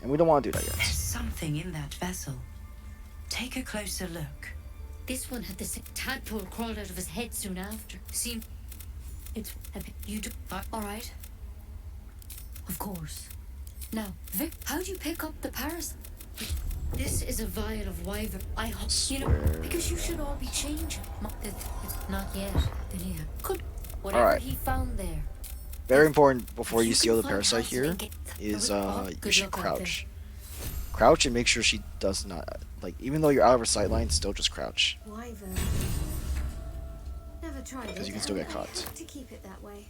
and we don't want to do that There's yet. something in that vessel. Take a closer look. This one had the sick tadpole crawled out of his head soon after. Seem it's you do all right. Of course. Now, Vic, how do you pick up the parasite? This is a vial of wyvern. I hope because you should all be changing. It's not yet. Then yeah. Could whatever Alright. he found there. Very important before you can steal the find parasite how to here make it- is Oh, you good should luck out there. crouch. Crouch and make sure she does not even though you're out of her sight line, still just crouch. Wyvern. Never tried it. Because you can still get caught. To keep it that way.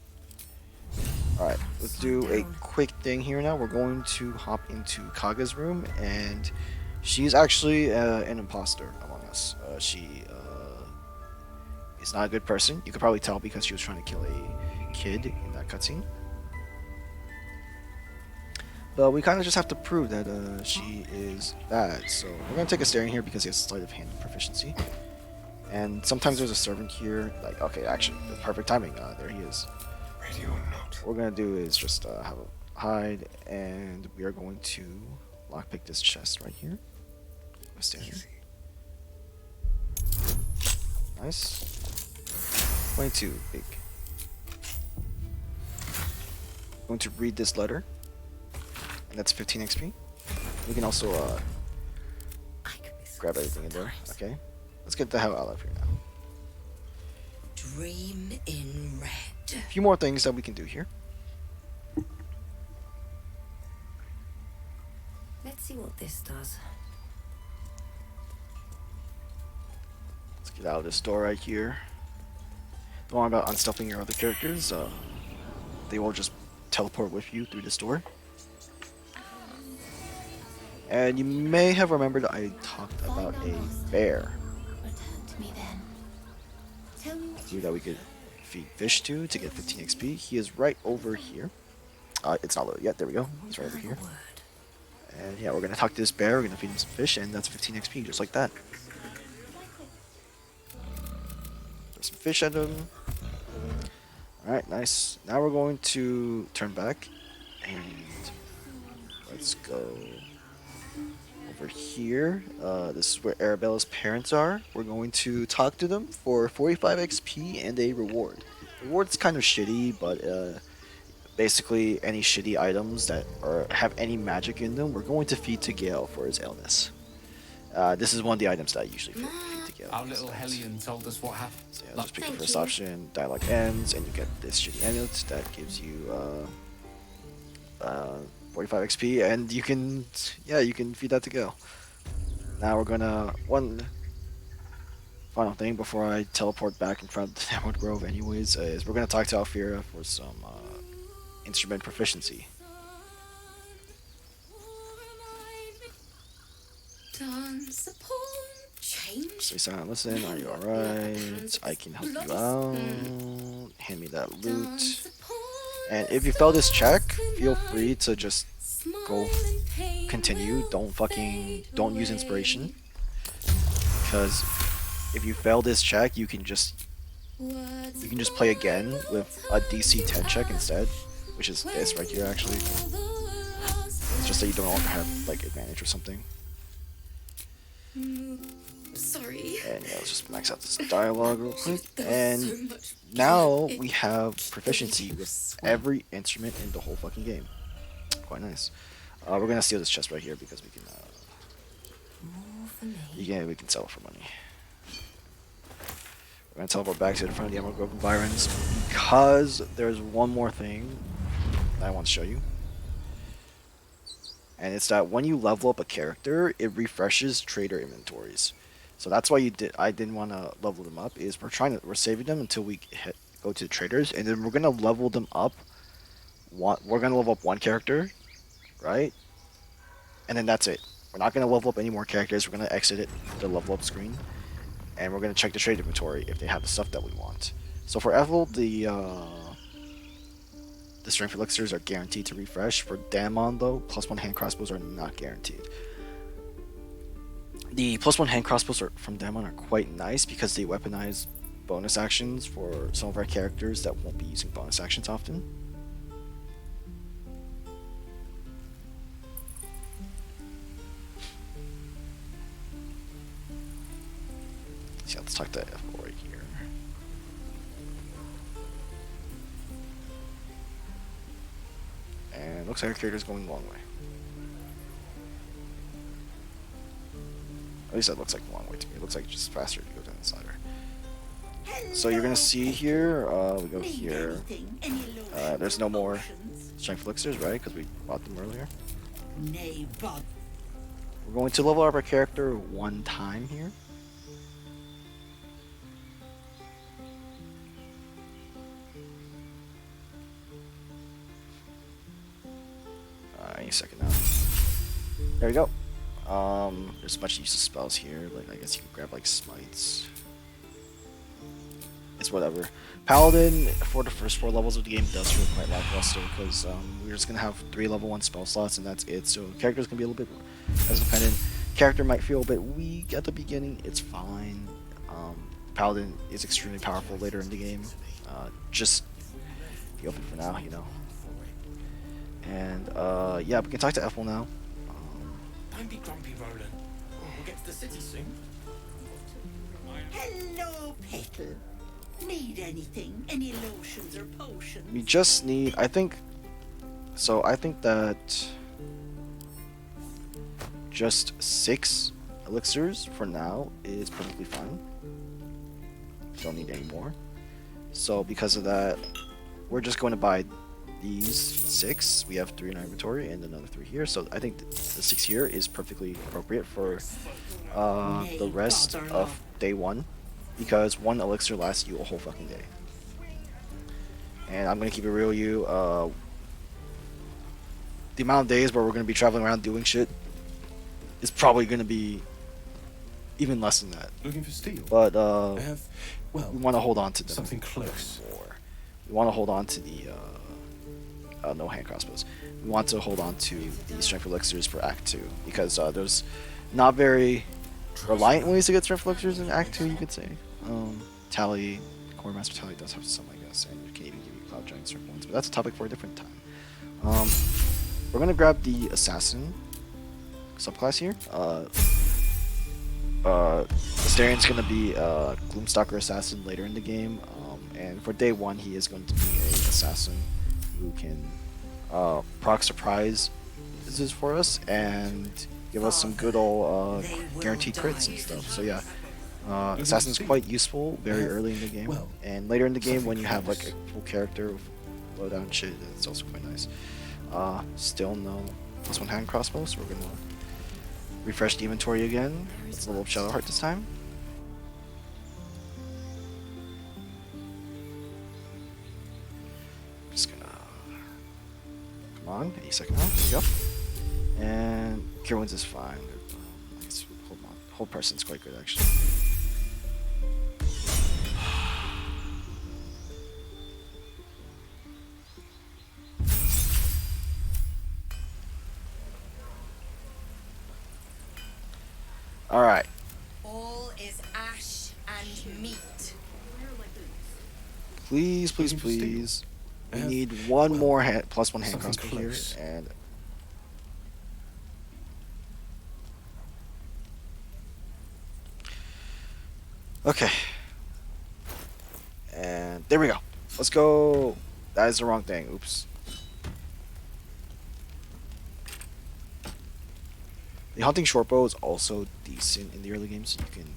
Alright, let's do a quick thing here now. We're going to hop into Kaga's room, and she's actually an imposter among us. She is not a good person. You could probably tell because she was trying to kill a kid in that cutscene. But we kind of just have to prove that she is bad. So we're going to take a stare in here because he has sleight of hand proficiency. And sometimes there's a servant here. Like, okay, actually, the perfect timing. There he is. What we're gonna do is just have a hide, and we are going to lockpick this chest right here. Stand. Nice. 22, big. going to read this letter, and that's 15 XP. We can also grab everything in there. Okay, let's get the hell out of here now. Dream in red. A few more things that we can do here. Let's see what this does. Let's get out of this door right here. Don't worry about unstuffing your other characters. They will just teleport with you through this door. And you may have remembered I talked about a bear Return to me then. Tell me what here that we could feed fish to get 15 XP. He is right over here. It's not loaded yet. There we go. It's right over here. And yeah, we're gonna talk to this bear. We're gonna feed him some fish, and that's 15 XP, just like that. Throw some fish at him. All right, nice. Now we're going to turn back, and let's go over here. This is where Arabella's parents are. We're going to talk to them for 45 XP and a reward. The reward's kind of shitty, but basically any shitty items that have any magic in them, we're going to feed to Gale for his illness. This is one of the items that I usually feed to Gale. Our little Hellion told us what happened. So yeah, just pick the first option, dialogue ends, and you get this shitty amulet that gives you 45 XP, and you can feed that to Gale. Now we're gonna, one final thing before I teleport back in front of the Emerald Grove anyways, is we're gonna talk to Alfira for some instrument proficiency. dance upon change. Stay silent, listen, are you alright? I can help you out. Hand me that loot. And if you fail this check, feel free to just go continue. Don't use inspiration. Because if you fail this check, you can just play again with a DC 10 check instead, which is this right here actually. It's just that you don't have like advantage or something. Sorry. And yeah, let's just max out this dialogue real quick. And now we have proficiency with every instrument in the whole fucking game. Quite nice. We're gonna steal this chest right here because we can. We can sell it for money. We're gonna teleport back to the front of the Emerald Grove environs because there's one more thing that I want to show you. And it's that when you level up a character, it refreshes trader inventories. So that's why I didn't want to level them up. Is we're saving them until we go to the traders, and then we're gonna level them up. We're gonna level up one character, right? And then that's it. We're not gonna level up any more characters. We're gonna exit the level up screen, and we're gonna check the trade inventory if they have the stuff that we want. So for Ethel, the strength elixirs are guaranteed to refresh. For Damon though, +1 hand crossbows are not guaranteed. The +1 hand crossbows from Damon are quite nice because they weaponize bonus actions for some of our characters that won't be using bonus actions often. So let's talk to Ethel right here. And looks like our character's going the long way. At least that looks like a long way to me. It looks like it's just faster to go down the slider. So you're gonna see here, we go here. There's no more strength elixirs, right? Because we bought them earlier. We're going to level up our character one time here. Any second now. There we go. There's much use of spells here. Like I guess you can grab like smites. It's whatever. Paladin for the first 4 levels of the game does feel quite lackluster because we're just gonna have 3 level 1 spell slots and that's it. So characters can be a little bit as dependent. Character might feel a bit weak at the beginning. It's fine. Paladin is extremely powerful later in the game. Just be open for now, you know. And yeah, we can talk to Ethel now. Don't be grumpy, Roland. We'll get to the city soon. Hello, Petal. Need anything? Any lotions or potions? We just need, I think, So I think that just 6 elixirs for now is perfectly fine. Don't need any more. So because of that, we're just going to buy these 6. We have 3 in our inventory and another 3 here. So I think the 6 here is perfectly appropriate for the rest of day 1, because 1 elixir lasts you a whole fucking day. And I'm gonna keep it real with you. The amount of days where we're gonna be traveling around doing shit is probably gonna be even less than that. Looking for steel? But I have, well, we want to hold on to them. something close. More. We want to hold on to the no hand crossbows. We want to hold on to the strength elixirs for Act 2, because there's not very reliant ways to get strength elixirs in Act 2, you could say. Tally, Quartermaster Tally does have some, I guess, and it can even give you Cloud Giant strength points, but that's a topic for a different time. We're gonna grab the Assassin subclass here. Astarion's gonna be a Gloomstalker Assassin later in the game, and for day 1 he is going to be an assassin who can proc surprise is for us and give us some good old guaranteed crits and stuff. So yeah, Assassin's quite useful very early in the game, and later in the game when you have like a full character with loadout shit, it's also quite nice. Still no +1 hand crossbow, so we're gonna refresh the inventory again. Let's level up Shadowheart this time. Just gonna come on, any second now. There you go. And Cure Wounds is fine. I guess hold person's quite good actually. Alright. All is ash and meat. Please, please, please. We need one more +1 hand crossbow here, and okay. And there we go. Let's go. That is the wrong thing. Oops. The hunting shortbow is also decent in the early game, so you can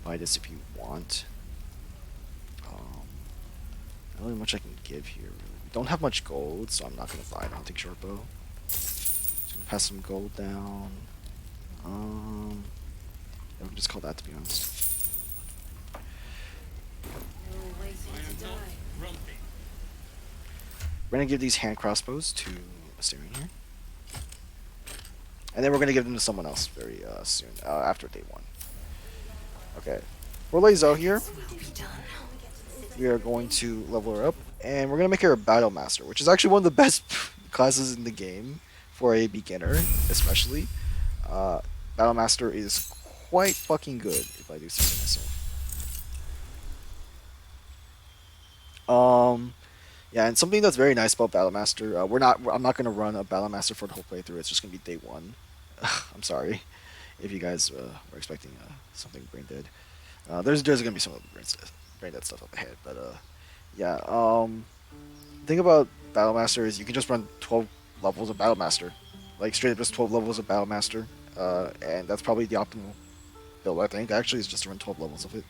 buy this if you want. Not really much I can give here. Really. We don't have much gold, so I'm not gonna buy the hunting shortbow. Just gonna pass some gold down. Yeah, we can just call that, to be honest. We're gonna give these hand crossbows to Astarion here. And then we're gonna give them to someone else very soon, after day 1. Okay. For Lazo here, we are going to level her up, and we're gonna make her a Battle Master, which is actually one of the best classes in the game for a beginner, especially. Battle Master is quite fucking good, if I do say so myself. Yeah, and something that's very nice about Battle Master, I'm not gonna run a Battle Master for the whole playthrough. It's just gonna be day 1. I'm sorry if you guys were expecting something brain dead. There's gonna be some of the brain dead stuff up ahead, but yeah. The thing about Battle Master is you can just run 12 levels of Battle Master, like straight up just 12 levels of Battle Master, and that's probably the optimal build. I think actually is just to run 12 levels of it.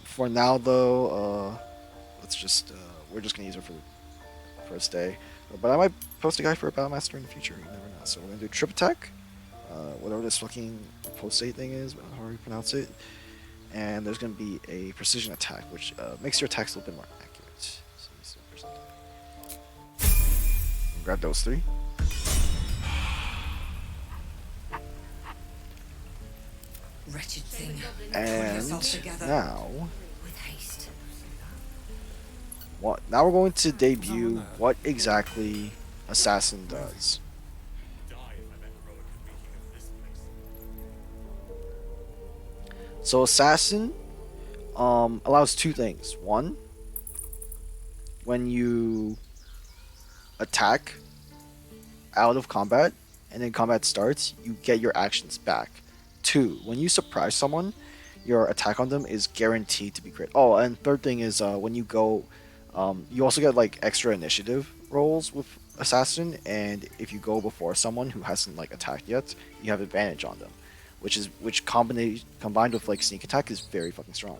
For now though, let's just we're just gonna use her for the first day, but I might post a guide for a Battle Master in the future. You never know. So we're gonna do trip attack, whatever this fucking post-state thing is, however you pronounce it. And there's going to be a precision attack, which makes your attacks a little bit more accurate. So this is grab those 3. Wretched thing. And now, With haste. now we're going to debut what exactly Assassin does. So Assassin allows 2 things. 1, when you attack out of combat and then combat starts, you get your actions back. 2, when you surprise someone, your attack on them is guaranteed to be crit. And 3rd thing is when you go, you also get like extra initiative rolls with assassin, and if you go before someone who hasn't like attacked yet, you have advantage on them, which combined with like sneak attack is very fucking strong.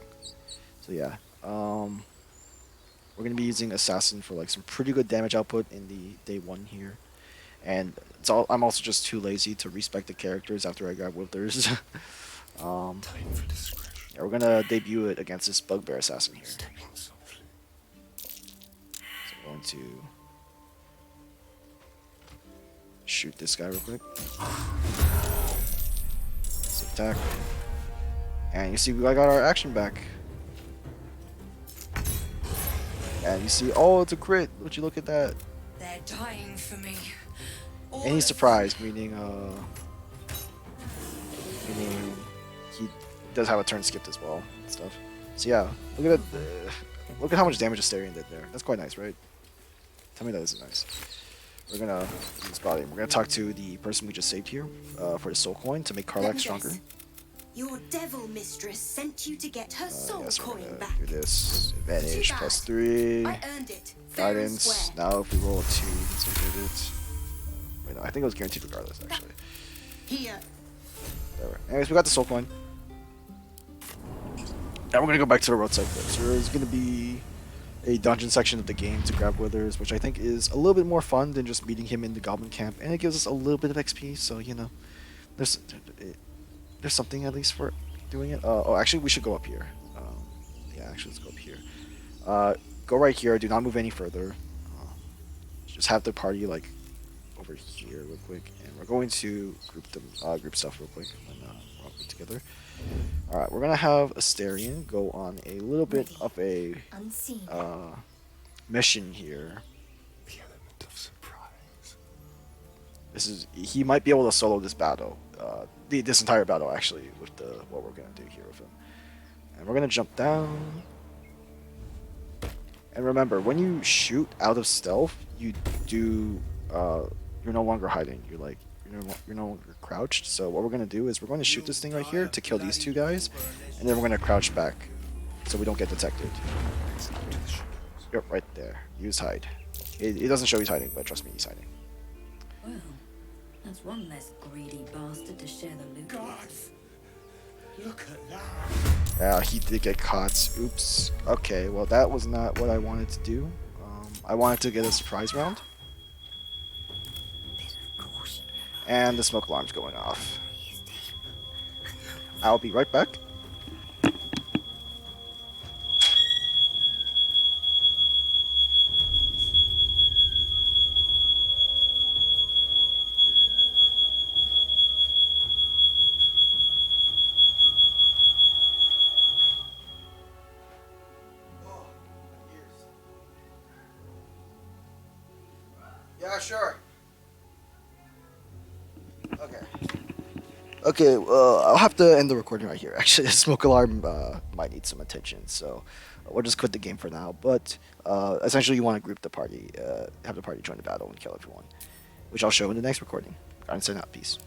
So yeah, we're gonna be using assassin for like some pretty good damage output in the day one here, and I'm also just too lazy to respec the characters after I grab withers. Yeah, we're gonna debut it against this bugbear assassin here. So I'm going to shoot this guy real quick. Let's attack. And you see, I got our action back. And you see, oh, it's a crit. Would you look at that? They're dying for me. And he's surprised, meaning he does have a turn skipped as well and stuff. So yeah, look at that. Look at how much damage Asterion did there. That's quite nice, right? Tell me that isn't nice. We're gonna do this body. We're gonna talk to the person we just saved here for the soul coin to make Karlach stronger. Your devil mistress sent you to get her soul Yes, we're coin gonna back. do this. Advantage Too plus bad. 3. I earned it. Fair and Guidance. square. Now if we roll a 2, we can still get it. Wait, no, I think it was guaranteed regardless, actually. Here. Whatever. Anyways, we got the soul coin. Now we're gonna go back to the roadside cliffs. There's gonna be a dungeon section of the game to grab withers, which I think is a little bit more fun than just meeting him in the goblin camp, and it gives us a little bit of XP. So you know, there's something at least for doing it. Oh, actually, we should go up here. Yeah, actually, let's go up here. Go right here. Do not move any further. Just have the party like over here real quick, and we're going to group stuff real quick and we'll put together. All right, we're gonna have Asterion go on a little bit of a Unseen. mission here. The element of surprise. He might be able to solo this battle, this entire battle actually, with what we're gonna do here with him. And we're gonna jump down. And remember, when you shoot out of stealth, you're no longer hiding. You're no longer crouched. So what we're gonna do is we're going to shoot this thing right here to kill these two guys, and then we're gonna crouch back so we don't get detected. Yep, right there. Use hide. It doesn't show he's hiding, but trust me, he's hiding. Well, that's one less greedy bastard to share the loot. Gods! Look at that! Yeah, he did get caught. Oops. Okay, well that was not what I wanted to do. I wanted to get a surprise round. And the smoke alarm's going off. I'll be right back. Yeah, sure. Okay. Okay, I'll have to end the recording right here. Actually, the smoke alarm might need some attention, so we'll just quit the game for now. But essentially, you want to group the party, have the party join the battle and kill everyone, which I'll show in the next recording. And sign out. Peace.